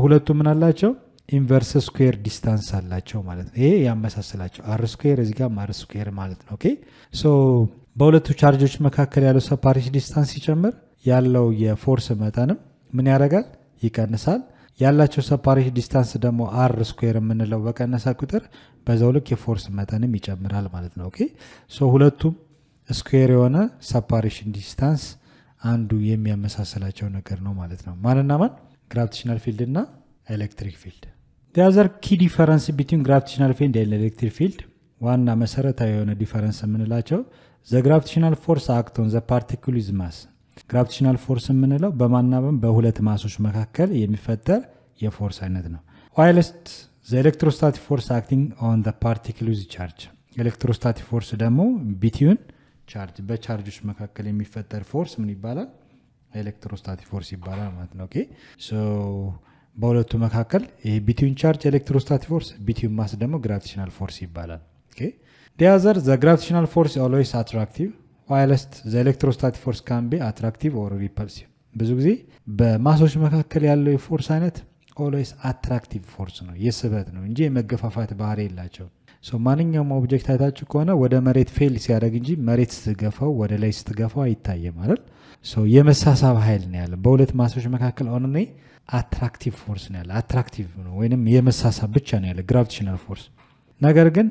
ሁለቱም ምን አላቸው ኢንቨርስ ስኩዌር ዲስታንስ አላቸው ማለት ነው። ይሄ ያመሳስላቸው አር ስኩዌር እዚህ ጋር አር ስኩዌር ማለት ነው። ኦኬ በሁለቱ ቻርጆች መካከል ያለው ሰፓሬሽን ዲስታንስ ሲጨምር ያለው የፎርስ መጠንም ምን ያደርጋል? ይቀንሳል። ያላቸው ሰፓሬሽን ዲስታንስ ደግሞ አር ስኩዌር የምንለው በቀነሰ ቁጥር በዛው ልክ የፎርስ መጠንም ይጨምራል ማለት ነው። ኦኬ ሶ ሁለቱም ስኩዌር የሆነ ሰፓሬሽን ዲስታንስ አንዱ የሚያመሳስላቸው ነገር ነው ማለት ነው። ማንና ማን? ግራቪቴሽናል ፊልድ እና ኤሌክትሪክ ፊልድ። the other key difference between gravitational field and electric field ዋና መሰረታዊ የሆነ ዲፈረንስ የምንላቸው the gravitational force act on the particle with mass ግራቪቴሽናል ፎርስ የምንለው በማናበም በሁለት ማሶች መካከል የሚፈጠር የፎርስ አይነት ነው። whilst the electrostatic force acting on the particle with charge ኤሌክትሮስታቲክ ፎርስ ደግሞ ቢትዊን ቻርጅ በቻርጆች መካከል የሚፈጠር ፎርስ ምን ይባላል? ኤሌክትሮስታቲክ ፎርስ ይባላል ማለት ነው። ኦኬ ሶ በሁለቱ መካከል ይሄ ቢትዊን ቻርጅ ኤሌክትሮስታቲክ ፎርስ፣ ቢትዊን ማስ ደግሞ ግራቪቴሽናል ፎርስ ይባላል። ኦኬ the other the gravitational force is always attractive whilst the electrostatic force can be attractive or repulsive ብዙ ጊዜ በማሶች መካከል ያለው የፎርስ አይነት always attractive ፎርስ ነው፣ የስበት ነው እንጂ የመገፋፋት ባህሪ የላቸው። ሶ ማንኛውም ኦብጀክት አይታችሁ ከሆነ ወደ መሬት ፌል ሲያደርግ እንጂ መሬት ስትገፋው ወደ ላይ ስትገፋው አይታየም አይደል? ሶ የመሳሳብ ኃይል ነው ያለ በሁለት ማሶች መካከል ኦንሊ አትራክቲቭ ፎርስ ነው ያለ፣ አትራክቲቭ ነው ወይንም የመሳሳብ ብቻ ነው ያለ ግራቪቴሽናል ፎርስ። ነገር ግን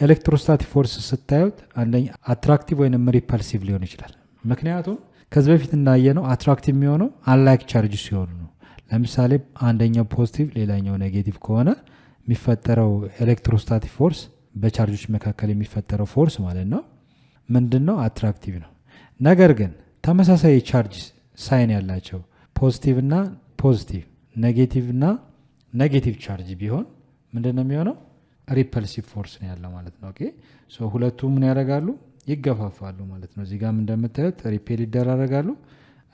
ኤሌክትሮስታቲክ ፎርስ ስታዩት አንደኛ አትራክቲቭ ወይንም ሪፐልሲቭ ሊሆን ይችላል። ምክንያቱም ከዚህ በፊት እንዳየነው አትራክቲቭ የሚሆነው አንላይክ ቻርጅ ሲሆኑ ነው። ለምሳሌ አንደኛው ፖዚቲቭ ሌላኛው ኔጌቲቭ ከሆነ የሚፈጠረው ኤሌክትሮስታቲክ ፎርስ በቻርጆች መካከል የሚፈጠረው ፎርስ ማለት ነው ምንድነው? አትራክቲቭ ነው። ነገር ግን ተመሳሳይ ቻርጅ ሳይን ያላቸው ፖዚቲቭ እና ፖዚቲቭ ኔጌቲቭ እና ኔጌቲቭ ቻርጅ ቢሆን ምንድነው የሚሆነው? ሪፐልሲቭ ፎርስ ነው ያለው ማለት ነው። ኦኬ ሶ ሁለቱ ምን ያደርጋሉ? ይገፋፋሉ ማለት ነው። እዚህ ጋር እንደምታዩት ሪፔል ይደራረጋሉ፣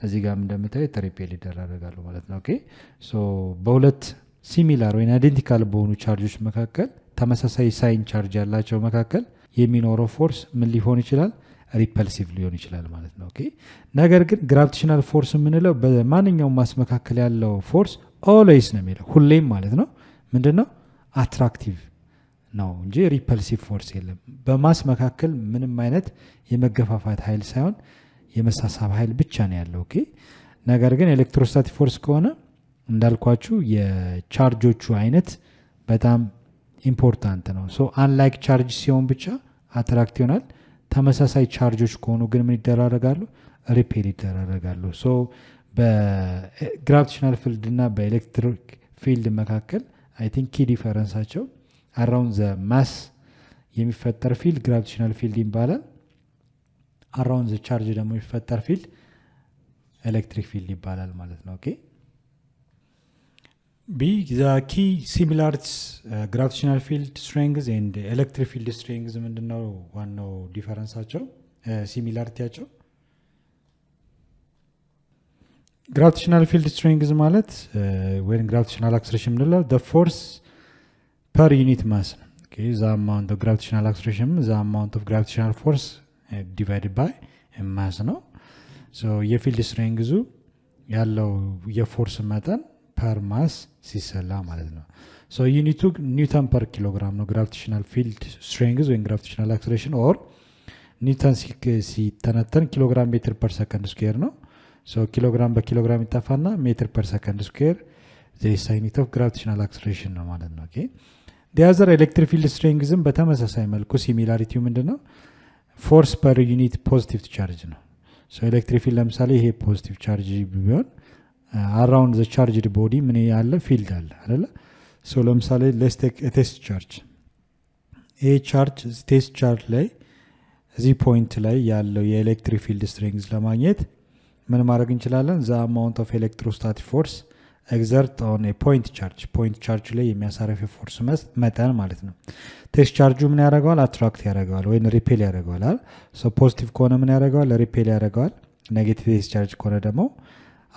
እዚህ ጋር እንደምታዩት ሪፔል ይደራረጋሉ ማለት ነው። ኦኬ ሶ በሁለት ሲሚላር ወይም አይዴንቲካል በሆኑ ቻርጆች መካከል ተመሳሳይ ሳይን ቻርጅ ያላቸው መካከል የሚኖረው ፎርስ ምን ሊሆን ይችላል? ሪፐልሲቭ ሊሆን ይችላል ማለት ነው። ኦኬ ነገር ግን ግራቪቴሽናል ፎርስ የምንለው በማንኛውም ማስ መካከል ያለው ፎርስ ኦልዌይስ ነው የሚለው ሁሌም ማለት ነው ምንድነው? አትራክቲቭ ነው እንጂ ሪፐልሲቭ ፎርስ የለም። በማስ መካከል ምንም አይነት የመገፋፋት ኃይል ሳይሆን የመሳሳብ ኃይል ብቻ ነው ያለው። ኦኬ ነገር ግን ኤሌክትሮስታቲክ ፎርስ ከሆነ እንዳልኳችሁ የቻርጆቹ አይነት በጣም ኢምፖርታንት ነው። ሶ አንላይክ ቻርጅ ሲሆን ብቻ አትራክት ይሆናል። ተመሳሳይ ቻርጆች ከሆኑ ግን ምን ይደራረጋሉ? ሪፔል ይደራረጋሉ። ሶ በግራቪቴሽናል ፊልድ እና በኤሌክትሪክ ፊልድ መካከል አይ ቲንክ ኪ ዲፈረንሳቸው አራውንድ ዘ ማስ የሚፈጠር ፊልድ ግራቪቴሽናል ፊልድ ይባላል። አራውንድ ዘ ቻርጅ ደግሞ የሚፈጠር ፊልድ ኤሌክትሪክ ፊልድ ይባላል ማለት ነው። ኦኬ ቢ the key similarities gravitational field strength and electric field strength ምንድነው ዋናው ዲፈረንሳቸው ሲሚላሪቲያቸው? gravitational field strength ማለት when gravitational acceleration ምንለው the force per unit mass okay the amount of gravitational acceleration the amount of gravitational force divided by mass ነው። so የፊልድ strength ያለው የፎርስ መጠን ፐር ማስ ሲሰላ ማለት ነው። ሶ ዩኒቱ ኒውተን ፐር ኪሎግራም ነው ግራቪቴሽናል ፊልድ ስትሬንግዝ ወይም ግራቪቴሽናል አክሰሌሬሽን ኦር ኒውተን ሲተነተን ኪሎግራም ሜትር ፐር ሰከንድ ስኩዌር ነው። ሶ ኪሎግራም በኪሎግራም ይጣፋና ሜትር ፐር ሰከንድ ስኩዌር ዘ ዩኒት ኦፍ ግራቪቴሽናል አክሰሌሬሽን ነው ማለት ነው። ኦኬ the other electric field strengthም በተመሳሳይ መልኩ ሲሚላሪቲው ምንድነው? ፎርስ ፐር ዩኒት ፖዚቲቭ ቻርጅ ነው። ሶ ኤሌክትሪክ ፊልድ ለምሳሌ ይሄ ፖዚቲቭ ቻርጅ ቢሆን around the charged body ምን ያለ ፊልድ አለ አይደለ? ሶ ለምሳሌ let's take a test charge ይሄ ቻርጅ ቴስት ቻርጅ ላይ እዚህ ፖይንት ላይ ያለው የኤሌክትሪክ ፊልድ ስትሬንግዝ ለማግኘት ምን ማድረግ እንችላለን? the amount of electrostatic force exert on a point charge ላይ የሚያሳርፍ የፎርስ መጠን ማለት ነው። ቴስት ቻርጁ ምን ያደርገዋል? አትራክት ያደርገዋል ወይም ሪፔል ያደርገዋል አይደል? ሶ ፖዚቲቭ ከሆነ ምን ያደርገዋል? ሪፔል ያደርገዋል። ኔጌቲቭ ቴስት ቻርጅ ከሆነ ደግሞ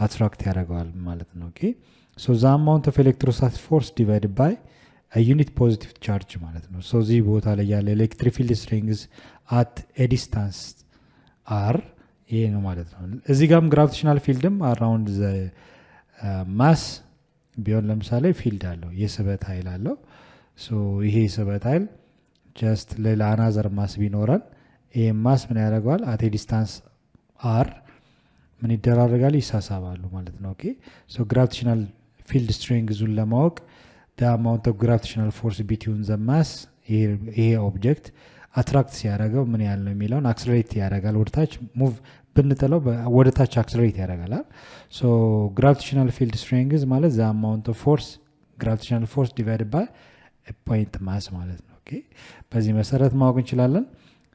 አትራክት ያደርገዋል ማለት ነው። ኦኬ ሶ the amount of electrostatic force divided by a unit positive charge ማለት ነው። ሶ እዚህ ቦታ ላይ ያለ ኤሌክትሪክ ፊልድ ስትሬንግዝ at a distance r ይሄ ነው ማለት ነው። እዚህ ጋርም ግራቪቴሽናል ፊልድም around the mass ቢሆን ለምሳሌ ፊልድ አለው የስበት ኃይል አለው። ሶ ይሄ የስበት ኃይል ጀስት ሌላ አናዘር ማስ ቢኖረን ይሄ ማስ ምን ያደርገዋል አት ዲስታንስ አር ምን ይደራረጋል ይሳሳባሉ ማለት ነው። ኦኬ ሶ ግራቪቴሽናል ፊልድ ስትሬንግዙን ለማወቅ the amount of gravitational force between the mass ይሄ ኦብጀክት አትራክት ሲያደርገው ምን ያህል ነው የሚለውን አክሰለሬት ያደርጋል ወደታች ሙቭ ብንጥለው ወደታች አክሰለሬት ያደርጋል። ሶ ግራቪቴሽናል ፊልድ ስትሬንግዝ ማለት the amount of force gravitational force divided by a point mass ማለት ነው። ኦኬ በዚህ መሰረት ማወቅ እንችላለን።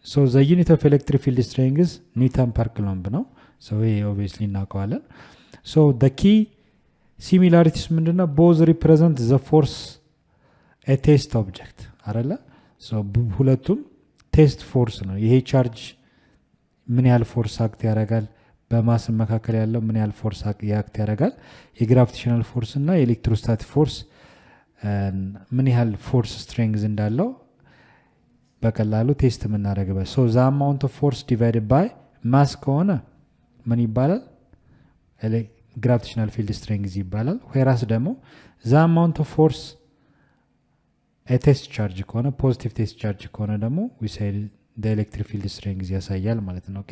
ሶ the unit of electric field strength is Newton per coulomb ነው። ሶ ይሄ ኦብቪየስሊ እናውቀዋለን። ሶ the key similarities ምንድነው? both represent the force a test object አይደለ? ሶ ሁለቱም ቴስት ፎርስ ነው። ይሄ ቻርጅ ምን ያህል ፎርስ አክት ያደርጋል፣ በማስ መካከል ያለው ምን ያህል ፎርስ አክት ያደርጋል፣ የግራቪቴሽናል ፎርስ እና የኤሌክትሮስታቲክ ፎርስ ምን ያህል ፎርስ ስትሬንግዝ እንዳለው በቀላሉ ቴስት የምናደርግበት። ሶ the amount of force divided by mass ከሆነ ምን ይባላል? gravitational field strength ይባላል። whereas ደግሞ the amount of force a test charge ከሆነ positive test charge ከሆነ ደግሞ we say the electric field strength ያሳያል ማለት ነው። ኦኬ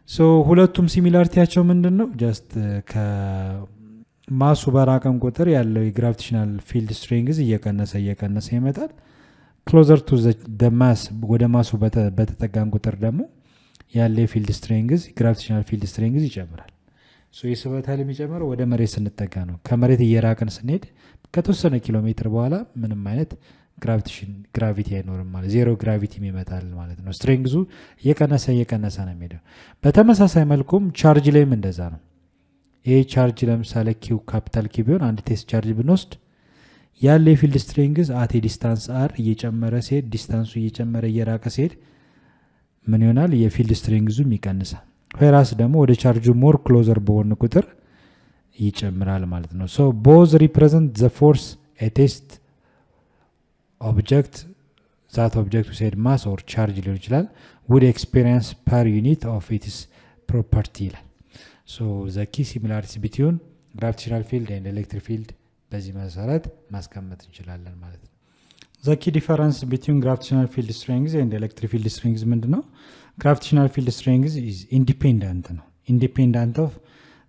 ሶ ሁለቱም ሲሚላሪቲያቸው ምንድነው? ጀስት ከማሱ በራቀም ቁጥር ያለው የግራቪቴሽናል ፊልድ ስትሬንግዝ እየቀነሰ ይመጣል። closer to the mass ወደ ማሱ በተጠጋን ቁጥር ደግሞ ያለ የፊልድ ስትሬንግዝ ግራቪቴሽናል ፊልድ ስትሬንግዝ ይጨምራል። ሶ የስበት ኃይል የሚጨምረው ወደ መሬት ስንጠጋ ነው። ከመሬት እየራቀን ስንሄድ ከተወሰነ ኪሎ ሜትር በኋላ ምንም አይነት ግራቪቲ አይኖርም ማለት ዜሮ ግራቪቲ ይመጣል ማለት ነው። ስትሬንግዙ እየቀነሰ ነው የሚሄደው። በተመሳሳይ መልኩም ቻርጅ ላይም እንደዛ ነው። ይሄ ቻርጅ ለምሳሌ ኪው ካፒታል ኪው ቢሆን አንድ ቴስት ቻርጅ ብንወስድ ያለ የፊልድ ስትሬንግዝ አት ዲስታንስ አር እየጨመረ ሲሄድ ዲስታንሱ እየጨመረ እየራቀ ሲሄድ ምን ይሆናል? የፊልድ ስትሬንግዙም ይቀንሳል። ዌራስ ደግሞ ወደ ቻርጁ ሞር ክሎዘር በሆነ ቁጥር ይጨምራል ማለት ነው። ሶ both represent the force a test object that object we said mass or charge ሊሆን ይችላል would experience per unit of its property ይላል። ሶ the key similarities between gravitational field and electric field በዚህ መሰረት ማስቀመጥ እንችላለን ማለት ነው። the key difference between gravitational field strength and electric field strength ምንድነው? gravitational field strength is independent of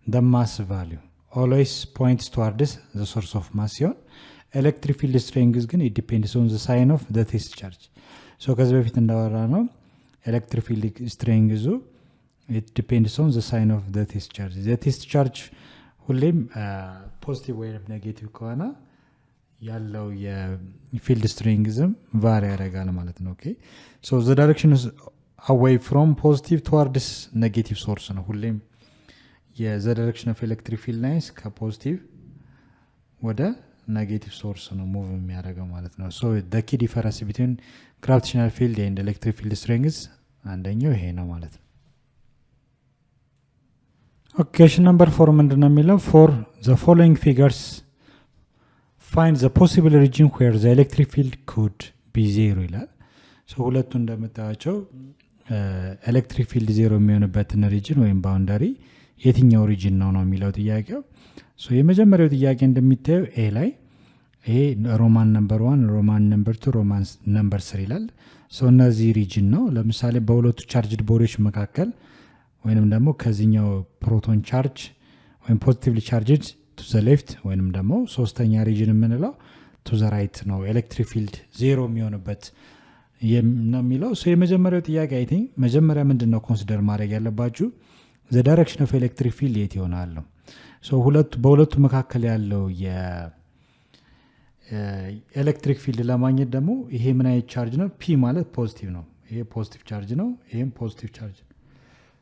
the mass value always points towards the source of mass ሲሆን electric field strength ግን it depends on the sign of the test charge. so ከዚህ በፊት እንዳወራ ነው electric field strength it depends on the sign of the test charge. the test charge ሁሌም ፖዚቲቭ ወይም ኔጌቲቭ ከሆነ ያለው የፊልድ ስትሬንግዝም ቫሪ ያደርጋል ማለት ነው። ኦኬ ሶ the direction is away from positive towards negative source ነው። ሁሌም the direction of electric field lines ከፖዚቲቭ ወደ ኔጌቲቭ ሶርስ ነው ሙቭ የሚያደርገው ማለት ነው። so the key difference between gravitational field and electric field strength አንደኛው ይሄ ነው ማለት ነው። question number 4 ምንድነው የሚለው? for the following figures find the possible region where the electric field could be zero ይላል። so ሁለቱ እንደምታያቸው ኤሌክትሪክ ፊልድ ዜሮ የሚሆንበትን ሪጅን ወይም ባውንደሪ የትኛው ሪጅን ነው የሚለው ጥያቄው። so የመጀመሪያው ጥያቄ እንደሚታየው ኤ ላይ ይሄ ሮማን ነምበር 1 ሮማን ነምበር 2 ሮማን ነምበር 3 ይላል። so እነዚህ ሪጅን ነው። ለምሳሌ በሁለቱ ቻርጅድ ቦዲዎች መካከል ወይንም ደግሞ ከዚህኛው ፕሮቶን ቻርጅ ወይም ፖዚቲቭሊ ቻርጅድ to the left ወይንም ደግሞ ሶስተኛ ሪጅን የምንለው to the right ነው ኤሌክትሪክ ፊልድ ዜሮ የሚሆንበት ነው የሚለው። so የመጀመሪያው ጥያቄ አይ ቲንክ መጀመሪያ ምንድነው ኮንሲደር ማድረግ ያለባችሁ the direction of electric field የት ይሆናል ነው። so በሁለቱ መካከል ያለው የኤሌክትሪክ ፊልድ ለማግኘት ደግሞ ይሄ ምን አይነት ቻርጅ ነው? p ማለት ፖዚቲቭ ነው። ይሄ ፖዚቲቭ ቻርጅ ነው፣ ይሄም ፖዚቲቭ ቻርጅ።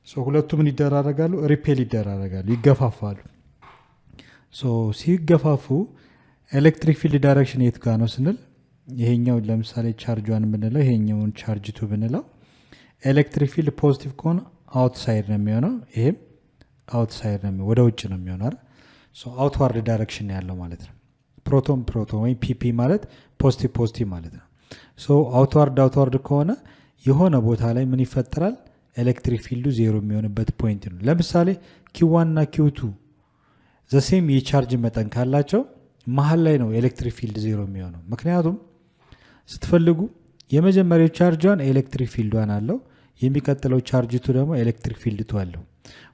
so ሁለቱ ምን ይደራረጋሉ? ሪፔል ይደራረጋሉ፣ ይገፋፋሉ። so ሲገፋፉ ኤሌክትሪክ ፊልድ ዳይሬክሽን የት ጋር ነው ስንል ይሄኛው ለምሳሌ ቻርጅ 1 ብንለው ይሄኛውን ቻርጅ 2 ብንለው ኤሌክትሪክ ፊልድ ፖዚቲቭ ከሆነ አውትሳይድ ነው የሚሆነው፣ ይሄም አውትሳይድ ነው ወደ ውጭ ነው የሚሆነው አይደል? so አውትዋርድ ዳይሬክሽን ያለው ማለት ነው። ፕሮቶን ወይ ፒፒ ማለት ፖዚቲቭ ማለት ነው። so አውትዋርድ ከሆነ የሆነ ቦታ ላይ ምን ይፈጠራል? ኤሌክትሪክ ፊልዱ ዜሮ የሚሆንበት ፖይንት ነው። ለምሳሌ q1 እና q2 the same የቻርጅ መጠን ካላቸው መሃል ላይ ነው ኤሌክትሪክ ፊልድ ዜሮ የሚሆነው። ምክንያቱም ስትፈልጉ የመጀመሪያው ቻርጇን ኤሌክትሪክ ፊልዷን አለው። የሚቀጥለው ቻርጅቱ ደግሞ ኤሌክትሪክ ፊልድቱ አለው።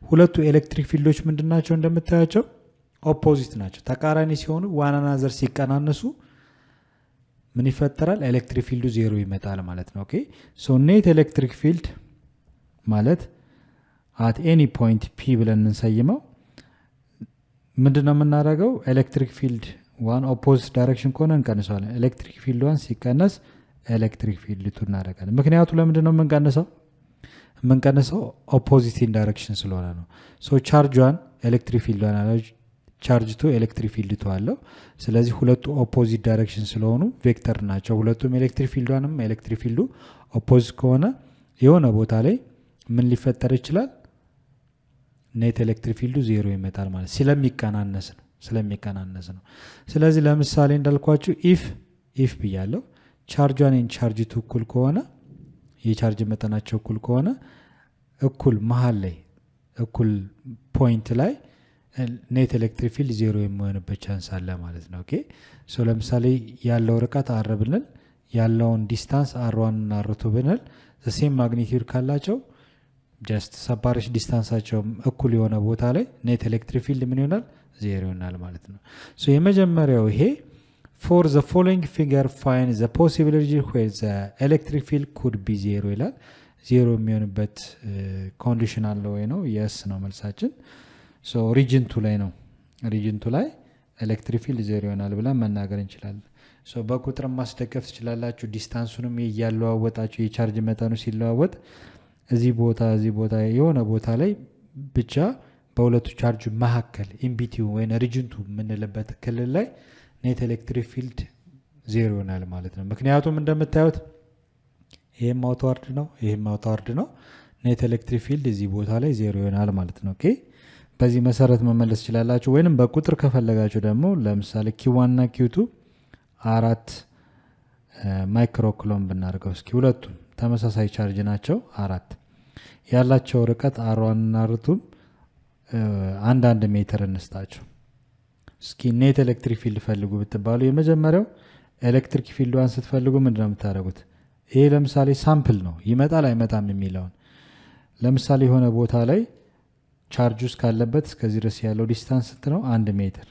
ሁለቱ ኤሌክትሪክ ፊልዶች ምንድናቸው? እንደምታያቸው ኦፖዚት ናቸው፣ ተቃራኒ ሲሆኑ ዋን አናዘር ሲቀናነሱ ምን ይፈጠራል? ኤሌክትሪክ ፊልዱ ዜሮ ይመጣል ማለት ነው። ኦኬ ሶ ኔት ኤሌክትሪክ ፊልድ ማለት አት ኤኒ ፖይንት ፒ ብለን እንሰይመው። ምንድነው የምናደርገው? ኤሌክትሪክ ፊልድ ዋን ኦፖዚት ዳይሬክሽን ከሆነ እንቀንሰዋለን። ኤሌክትሪክ ፊልድ ዋን ሲቀነስ ኤሌክትሪክ ፊልድ ቱ እናደርጋለን። ምክንያቱ ለምንድን ነው የምንቀንሰው? ኦፖዚቲቭ ዳይሬክሽን ስለሆነ ነው። ሶ ቻርጅ ዋን ኤሌክትሪክ ፊልድ ዋን አለ፣ ቻርጅ ቱ ኤሌክትሪክ ፊልድ ቱ አለው። ስለዚህ ሁለቱ ኦፖዚት ዳይሬክሽን ስለሆኑ ቬክተር ናቸው ሁለቱም። ኤሌክትሪክ ፊልድ ዋንም ኤሌክትሪክ ፊልዱ ኦፖዚት ከሆነ የሆነ ቦታ ላይ ምን ሊፈጠር ይችላል? ኔት ኤሌክትሪክ ፊልዱ ዜሮ ይመጣል ማለት ስለሚቀናነስ ነው። ስለዚህ ለምሳሌ እንዳልኳችሁ ኢፍ ብያለሁ ቻርጅ ዋን ኤንድ ቻርጅ ቱ እኩል ከሆነ የቻርጅ መጠናቸው እኩል ከሆነ እኩል መሀል ላይ እኩል ፖይንት ላይ ኔት ኤሌክትሪክ ፊልድ ዜሮ የሚሆንበት ቻንስ አለ ማለት ነው። ኦኬ ሶ ለምሳሌ ያለው ርቀት አር ብንል ያለውን ዲስታንስ አር1 እና አር2 ብንል ዘሴም ማግኒቲዩድ ካላቸው ጀስት ሰፓሬሽን ዲስታንሳቸው እኩል የሆነ ቦታ ላይ ኔት ኤሌክትሪክ ፊልድ ምን ይሆናል? ዜሮ ይሆናል ማለት ነው። ሶ የመጀመሪያው ይሄ for the following figure find the possibility where the electric field could be zero ይላል። ዜሮ የሚሆንበት ኮንዲሽን አለ ወይ ነው? የስ ነው መልሳችን። ሶ ሪጅን 2 ላይ ነው። ሪጅን 2 ላይ ኤሌክትሪክ ፊልድ ዜሮ ይሆናል ብለን መናገር እንችላለን። ሶ በቁጥር ማስደገፍ ትችላላችሁ። ዲስታንሱንም እያለዋወጣችሁ የቻርጅ መጠኑ ሲለዋወጥ እዚህ ቦታ የሆነ ቦታ ላይ ብቻ በሁለቱ ቻርጅ መካከል ኢንቢቲው ወይ ሪጅን 2 የምንልበት ክልል ላይ ኔት ኤሌክትሪክ ፊልድ ዜሮ ይሆናል ማለት ነው። ምክንያቱም እንደምታዩት ይሄም አውትዋርድ ነው። ኔት ኤሌክትሪክ ፊልድ እዚህ ቦታ ላይ ዜሮ ይሆናል ማለት ነው። ኦኬ በዚህ መሰረት መመለስ ይችላላችሁ። ወይንም በቁጥር ከፈለጋችሁ ደግሞ ለምሳሌ ኪ1 እና ኪ2 4 ማይክሮኩሎም ብናደርገው እስኪ ሁለቱም ተመሳሳይ ቻርጅ ናቸው። 4 ያላቸው ርቀት አር1 እና አር2 አንድ ሜትር እንስጣቸው። እስኪ ኔት ኤሌክትሪክ ፊልድ ፈልጉ ብትባሉ የመጀመሪያው ኤሌክትሪክ ፊልዷን ስትፈልጉ ምንድነው የምታደርጉት? ይሄ ለምሳሌ ሳምፕል ነው፣ ይመጣል አይመጣም የሚለውን። ለምሳሌ የሆነ ቦታ ላይ ቻርጅ ውስጥ ካለበት እስከዚህ ድረስ ያለው ዲስታንስ ስንት ነው? 1 ሜትር።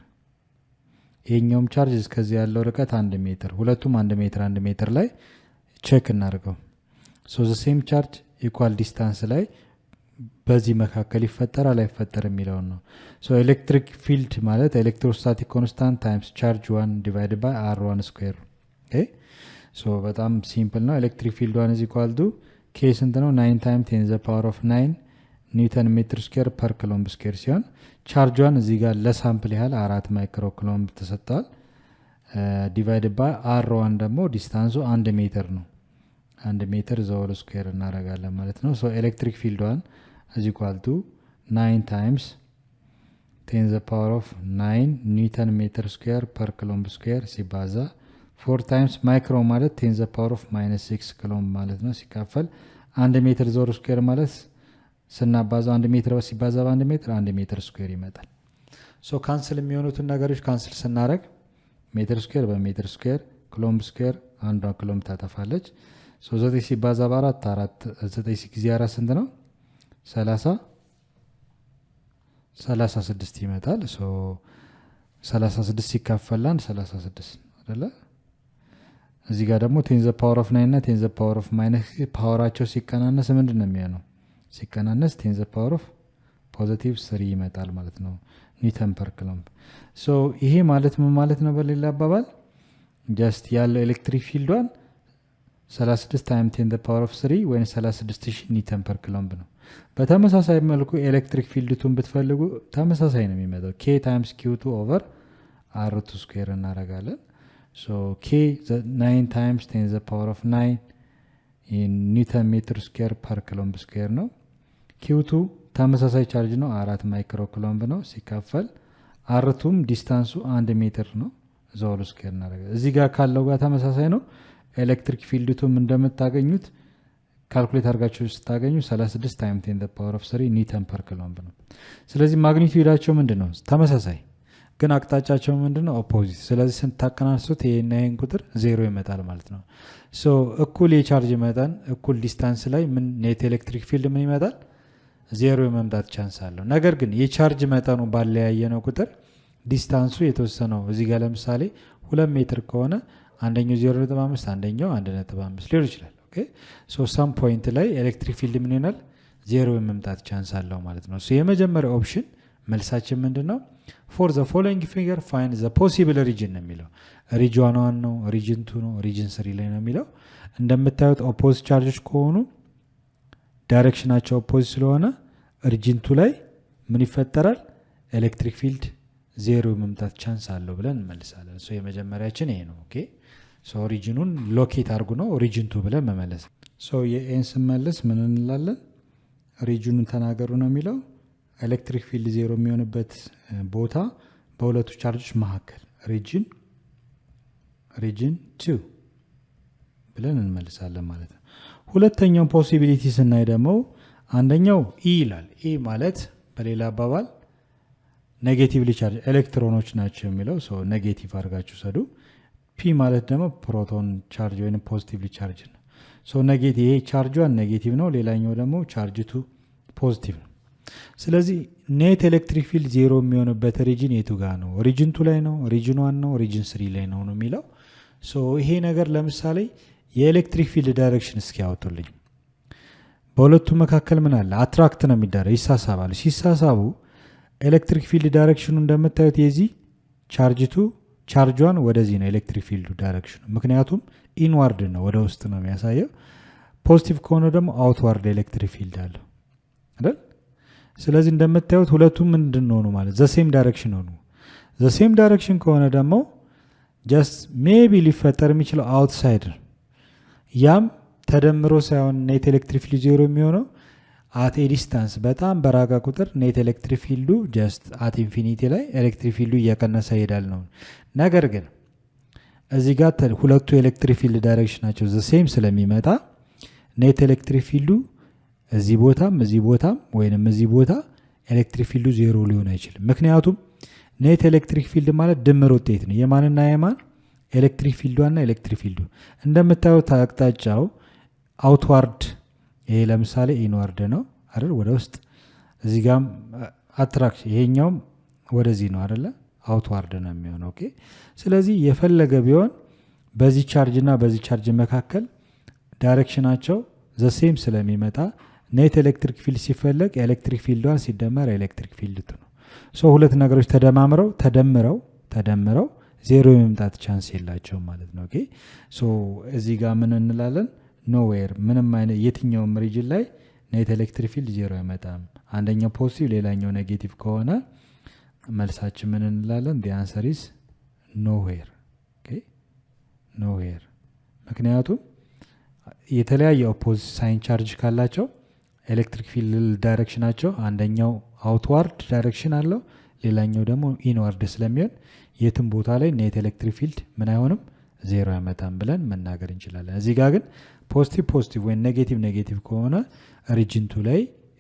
ይሄኛውም ቻርጅ እስከዚህ ያለው ርቀት 1 ሜትር። ሁለቱም 1 ሜትር ላይ ቼክ እናድርገው። ሶ ዘ ሴም ቻርጅ ኢኳል ዲስታንስ ላይ በዚህ መካከል ይፈጠራል አይፈጠርም የሚለውን ነው። ሶ ኤሌክትሪክ ፊልድ ማለት ኤሌክትሮስታቲክ ኮንስታንት ታይምስ ቻርጅ 1 ዲቫይድድ ባይ r1 ስኩዌር። ኦኬ ሶ በጣም ሲምፕል ነው። ኤሌክትሪክ ፊልድ 1 is equal to k ስንት ነው? 9 times 10 the power of 9 ኒውተን ሜትር ስኩዌር ፐር ኩሎምብ ስኩዌር ሲሆን ቻርጅ 1 እዚህ ጋር ለሳምፕል ያህል 4 ማይክሮ ኩሎምብ ተሰጥቷል። ዲቫይድድ ባይ r1 ደግሞ ዲስታንሱ 1 ሜትር ነው። 1 ሜትር ዘወል ስኩዌር እናደርጋለን ማለት ነው። ሶ ኤሌክትሪክ ፊልድ 1 is equal to 9 times 10 the power of 9 ኒውተን ሜትር ስኩዌር ፐር ኩሎምብ ስኩዌር ሲባዛ 4 times ማይክሮ ማለት 10 the power of -6 ኩሎምብ ማለት ነው ሲካፈል 1 ሜትር ዘወል ስኩዌር ማለት ስናባዛው 1 ሜትር ሲባዛ በ1 ሜትር 1 ሜትር ስኩዌር ይመጣል። ሶ ካንስል የሚሆኑትን ነገሮች ካንስል ስናደርግ ሜትር ስኩዌር በሜትር ስኩዌር ኩሎምብ ስኩዌር አንዷ ኩሎምብ ታጠፋለች። ሶ 9 ሲባዛ በ4 9 ጊዜ 4 ስንት ነው? 36 ይመጣል። ሶ 36 ሲካፈላን 36 አይደለ? እዚህ ጋር ደግሞ 10 the power of 9 እና 10 the power of -6 ፓወራቸው ሲቀናነስ ምንድነው የሚሆነው? ሲቀናነስ 10 the power of +3 ይመጣል ማለት ነው ኒውተን ፐር ኩሎምብ። ሶ ይሄ ማለት ምን ማለት ነው? በሌላ አባባል ጀስት ያለው ኤሌክትሪክ ፊልዷን 36 ታይምስ 10 the power of 3 ወይ 36000 ኒውተን ፐር ኩሎምብ ነው። በተመሳሳይ መልኩ ኤሌክትሪክ ፊልድቱን ብትፈልጉ ተመሳሳይ ነው የሚመጣው። k times q2 over r2 ስኩዌር እናደርጋለን። ሶ k 9 times 10 the power of 9 ኒውተን ሜትር ስኩዌር ፐር ኩሎምብ ስኩዌር ነው። q2 ተመሳሳይ ቻርጅ ነው 4 ማይክሮ ኩሎምብ ነው ሲካፈል r2ም ዲስታንሱ 1 ሜትር ነው ዘወል ስኩዌር እናደርጋለን። እዚህ ጋር ካለው ጋር ተመሳሳይ ነው። ኤሌክትሪክ ፊልድቱም እንደምታገኙት ካልኩሌት አድርጋችሁ ስታገኙ 36 ታይምስ 10 the power of 3 ኒውተን ፐር ኩሎምብ ነው። ስለዚህ ማግኒቲዩዳቸው ምንድነው? ተመሳሳይ ግን አቅጣጫቸው ምንድነው ኦፖዚት ስለዚህ ስንታቀናሱት ይሄና ይሄን ቁጥር 0 ይመጣል ማለት ነው ሶ እኩል የቻርጅ መጠን እኩል ዲስታንስ ላይ ምን ኔት ኤሌክትሪክ ፊልድ ምን ይመጣል 0 የመምጣት ቻንስ አለው ነገር ግን የቻርጅ መጠኑ ባለያየነው ቁጥር ዲስታንሱ የተወሰነው እዚህ ጋር ለምሳሌ 2 ሜትር ከሆነ አንደኛው 0.5 አንደኛው 1.5 ሊሆን ይችላል ኦኬ ሶ ሳም ፖይንት ላይ ኤሌክትሪክ ፊልድ ምን ይሆናል 0 የመምጣት ቻንስ አለው ማለት ነው ሶ የመጀመሪያው ኦፕሽን መልሳችን ምንድነው for the following figure find the possible region ነው የሚለው ሪጅን 1 ነው ሪጅን 2 ነው ሪጅን 3 ላይ ነው የሚለው እንደምታዩት ኦፖዚት ቻርጆች ከሆኑ ዳይሬክሽናቸው ኦፖዚት ስለሆነ ሪጅን 2 ላይ ምን ይፈጠራል ኤሌክትሪክ ፊልድ 0 የመምጣት ቻንስ አለው ብለን እንመልሳለን ሶ የመጀመሪያችን ይሄ ነው ኦኬ ሶ ሪጅኑን ሎኬት አድርጉ ነው ሪጅን 2 ብለን መመለስ ሶ የኤን ስመለስ ምን እንላለን ሪጅኑን ተናገሩ ነው የሚለው ኤሌክትሪክ ፊልድ 0 የሚሆንበት ቦታ በሁለቱ ቻርጆች መካከል ሪጅን 2 ብለን እንመልሳለን ማለት ነው ሁለተኛው ፖሲቢሊቲ ስናይ ደግሞ አንደኛው ኢ ይላል ኢ ማለት በሌላ አባባል ኔጌቲቭሊ ቻርጅ ኤሌክትሮኖች ናቸው የሚለው ሶ ኔጌቲቭ አድርጋችሁ ሰዱ ፒ ማለት ደግሞ ፕሮቶን ቻርጅ ወይንም ፖዚቲቭሊ ቻርጅ ነው ሶ ኔጌቲቭ ይሄ ቻርጇን ኔጌቲቭ ነው ሌላኛው ደግሞ ቻርጅቱ ፖዚቲቭ ነው ስለዚህ ኔት ኤሌክትሪክ ፊልድ 0 የሚሆንበት ሪጅን የቱ ጋር ነው ሪጅን 2 ላይ ነው ሪጅን 1 ነው ሪጅን 3 ላይ ነው የሚለው ሶ ይሄ ነገር ለምሳሌ የኤሌክትሪክ ፊልድ ዳይሬክሽን እስኪ ያወጡልኝ በሁለቱ መካከል ምን አለ አትራክት ነው የሚደረግ ይሳሳባሉ ሲሳሳቡ ኤሌክትሪክ ፊልድ ዳይሬክሽኑ እንደምታዩት የዚህ ቻርጅቱ ቻርጇን ወደዚህ ነው ኤሌክትሪክ ፊልዱ ዳይሬክሽኑ ምክንያቱም ኢንዋርድ ነው ወደ ውስጥ ነው የሚያሳየው ፖዚቲቭ ከሆነ ደግሞ አውትዋርድ ኤሌክትሪክ ፊልድ አለው አይደል ስለዚህ እንደምታዩት ሁለቱም ምንድነው ነው ማለት ዘሴም ዳይሬክሽን ነው ዘሴም ዳይሬክሽን ከሆነ ደግሞ ጀስት ሜቢ ሊፈጠር የሚችለው አውትሳይድ ያም ተደምሮ ሳይሆን ኔት ኤሌክትሪክ ፊልድ 0 የሚሆነው አት ኤ ዲስታንስ በጣም በራቀ ቁጥር ኔት ኤሌክትሪክ ፊልዱ ጀስት አት ኢንፊኒቲ ላይ ኤሌክትሪክ ፊልዱ እየቀነሰ ይሄዳል ነው ነገር ግን እዚህ ጋር ሁለቱ ኤሌክትሪክ ፊልድ ዳይሬክሽናቸው ዘሴም ስለሚመጣ ኔት ኤሌክትሪክ ፊልዱ እዚህ ቦታም ወይንም እዚህ ቦታ ኤሌክትሪክ ፊልዱ 0 ሊሆን አይችልም ምክንያቱም ኔት ኤሌክትሪክ ፊልድ ማለት ድምር ውጤት ነው የማንና የማን ኤሌክትሪክ ፊልዷና ኤሌክትሪክ ፊልዱ እንደምታዩት አቅጣጫው አውትዋርድ ይሄ ለምሳሌ ኢንዋርድ ነው አይደል ወደ ውስጥ እዚህ ጋር አትራክሽን ይሄኛውም ወደዚህ ነው አይደለ አውትዋርድ ነው የሚሆነው ኦኬ ስለዚህ የፈለገ ቢሆን በዚህ ቻርጅ እና በዚህ ቻርጅ መካከል ዳይሬክሽናቸው ዘሴም ስለሚመጣ ኔት ኤሌክትሪክ ፊልድ ሲፈለግ ኤሌክትሪክ ፊልዷን ሲደመር ኤሌክትሪክ ፊልድ ነው ሶ ሁለት ነገሮች ተደምረው 0 የመምጣት ቻንስ የላቸውም ማለት ነው ኦኬ ሶ እዚህ ጋር ምን እንላለን ኖዌር ምንም አይነት የትኛውም ሪጅን ላይ ኔት ኤሌክትሪክ ፊልድ 0 አይመጣም አንደኛው ፖዚቲቭ ሌላኛው ኔጌቲቭ ከሆነ መልሳችን ምን እንላለን the answer is nowhere ኦኬ nowhere ምክንያቱም የተለያየ ኦፖዚት ሳይን ቻርጅ ካላቸው ኤሌክትሪክ ፊልድ ዳይሬክሽናቸው አንደኛው አውትዋርድ ዳይሬክሽን አለው ሌላኛው ደግሞ ኢንዋርድ ስለሚሆን የትም ቦታ ላይ ኔት ኤሌክትሪክ ፊልድ ምን አይሆንም 0 አይመጣም ብለን መናገር እንችላለን እዚህ ጋር ግን ፖዚቲቭ ወይ ኔጌቲቭ ከሆነ ሪጅን 2 ላይ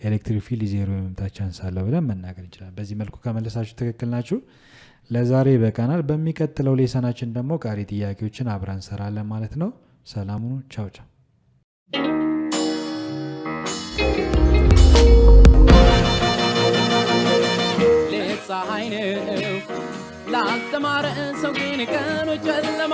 ኤሌክትሪክ ፊልድ 0 የመምጣት ቻንስ አለው ብለን መናገር እንችላለን በዚህ መልኩ ከመለሳችሁ ትክክል ናችሁ ለዛሬ በቃናል በሚቀጥለው ሌሰናችን ደግሞ ቀሪ ጥያቄዎችን አብረን እንሰራለን ማለት ነው ሰላም ሁኑ ቻው ፀሐይ ነው ላልተማረ ሰው ግን ቀኑ ጨለማ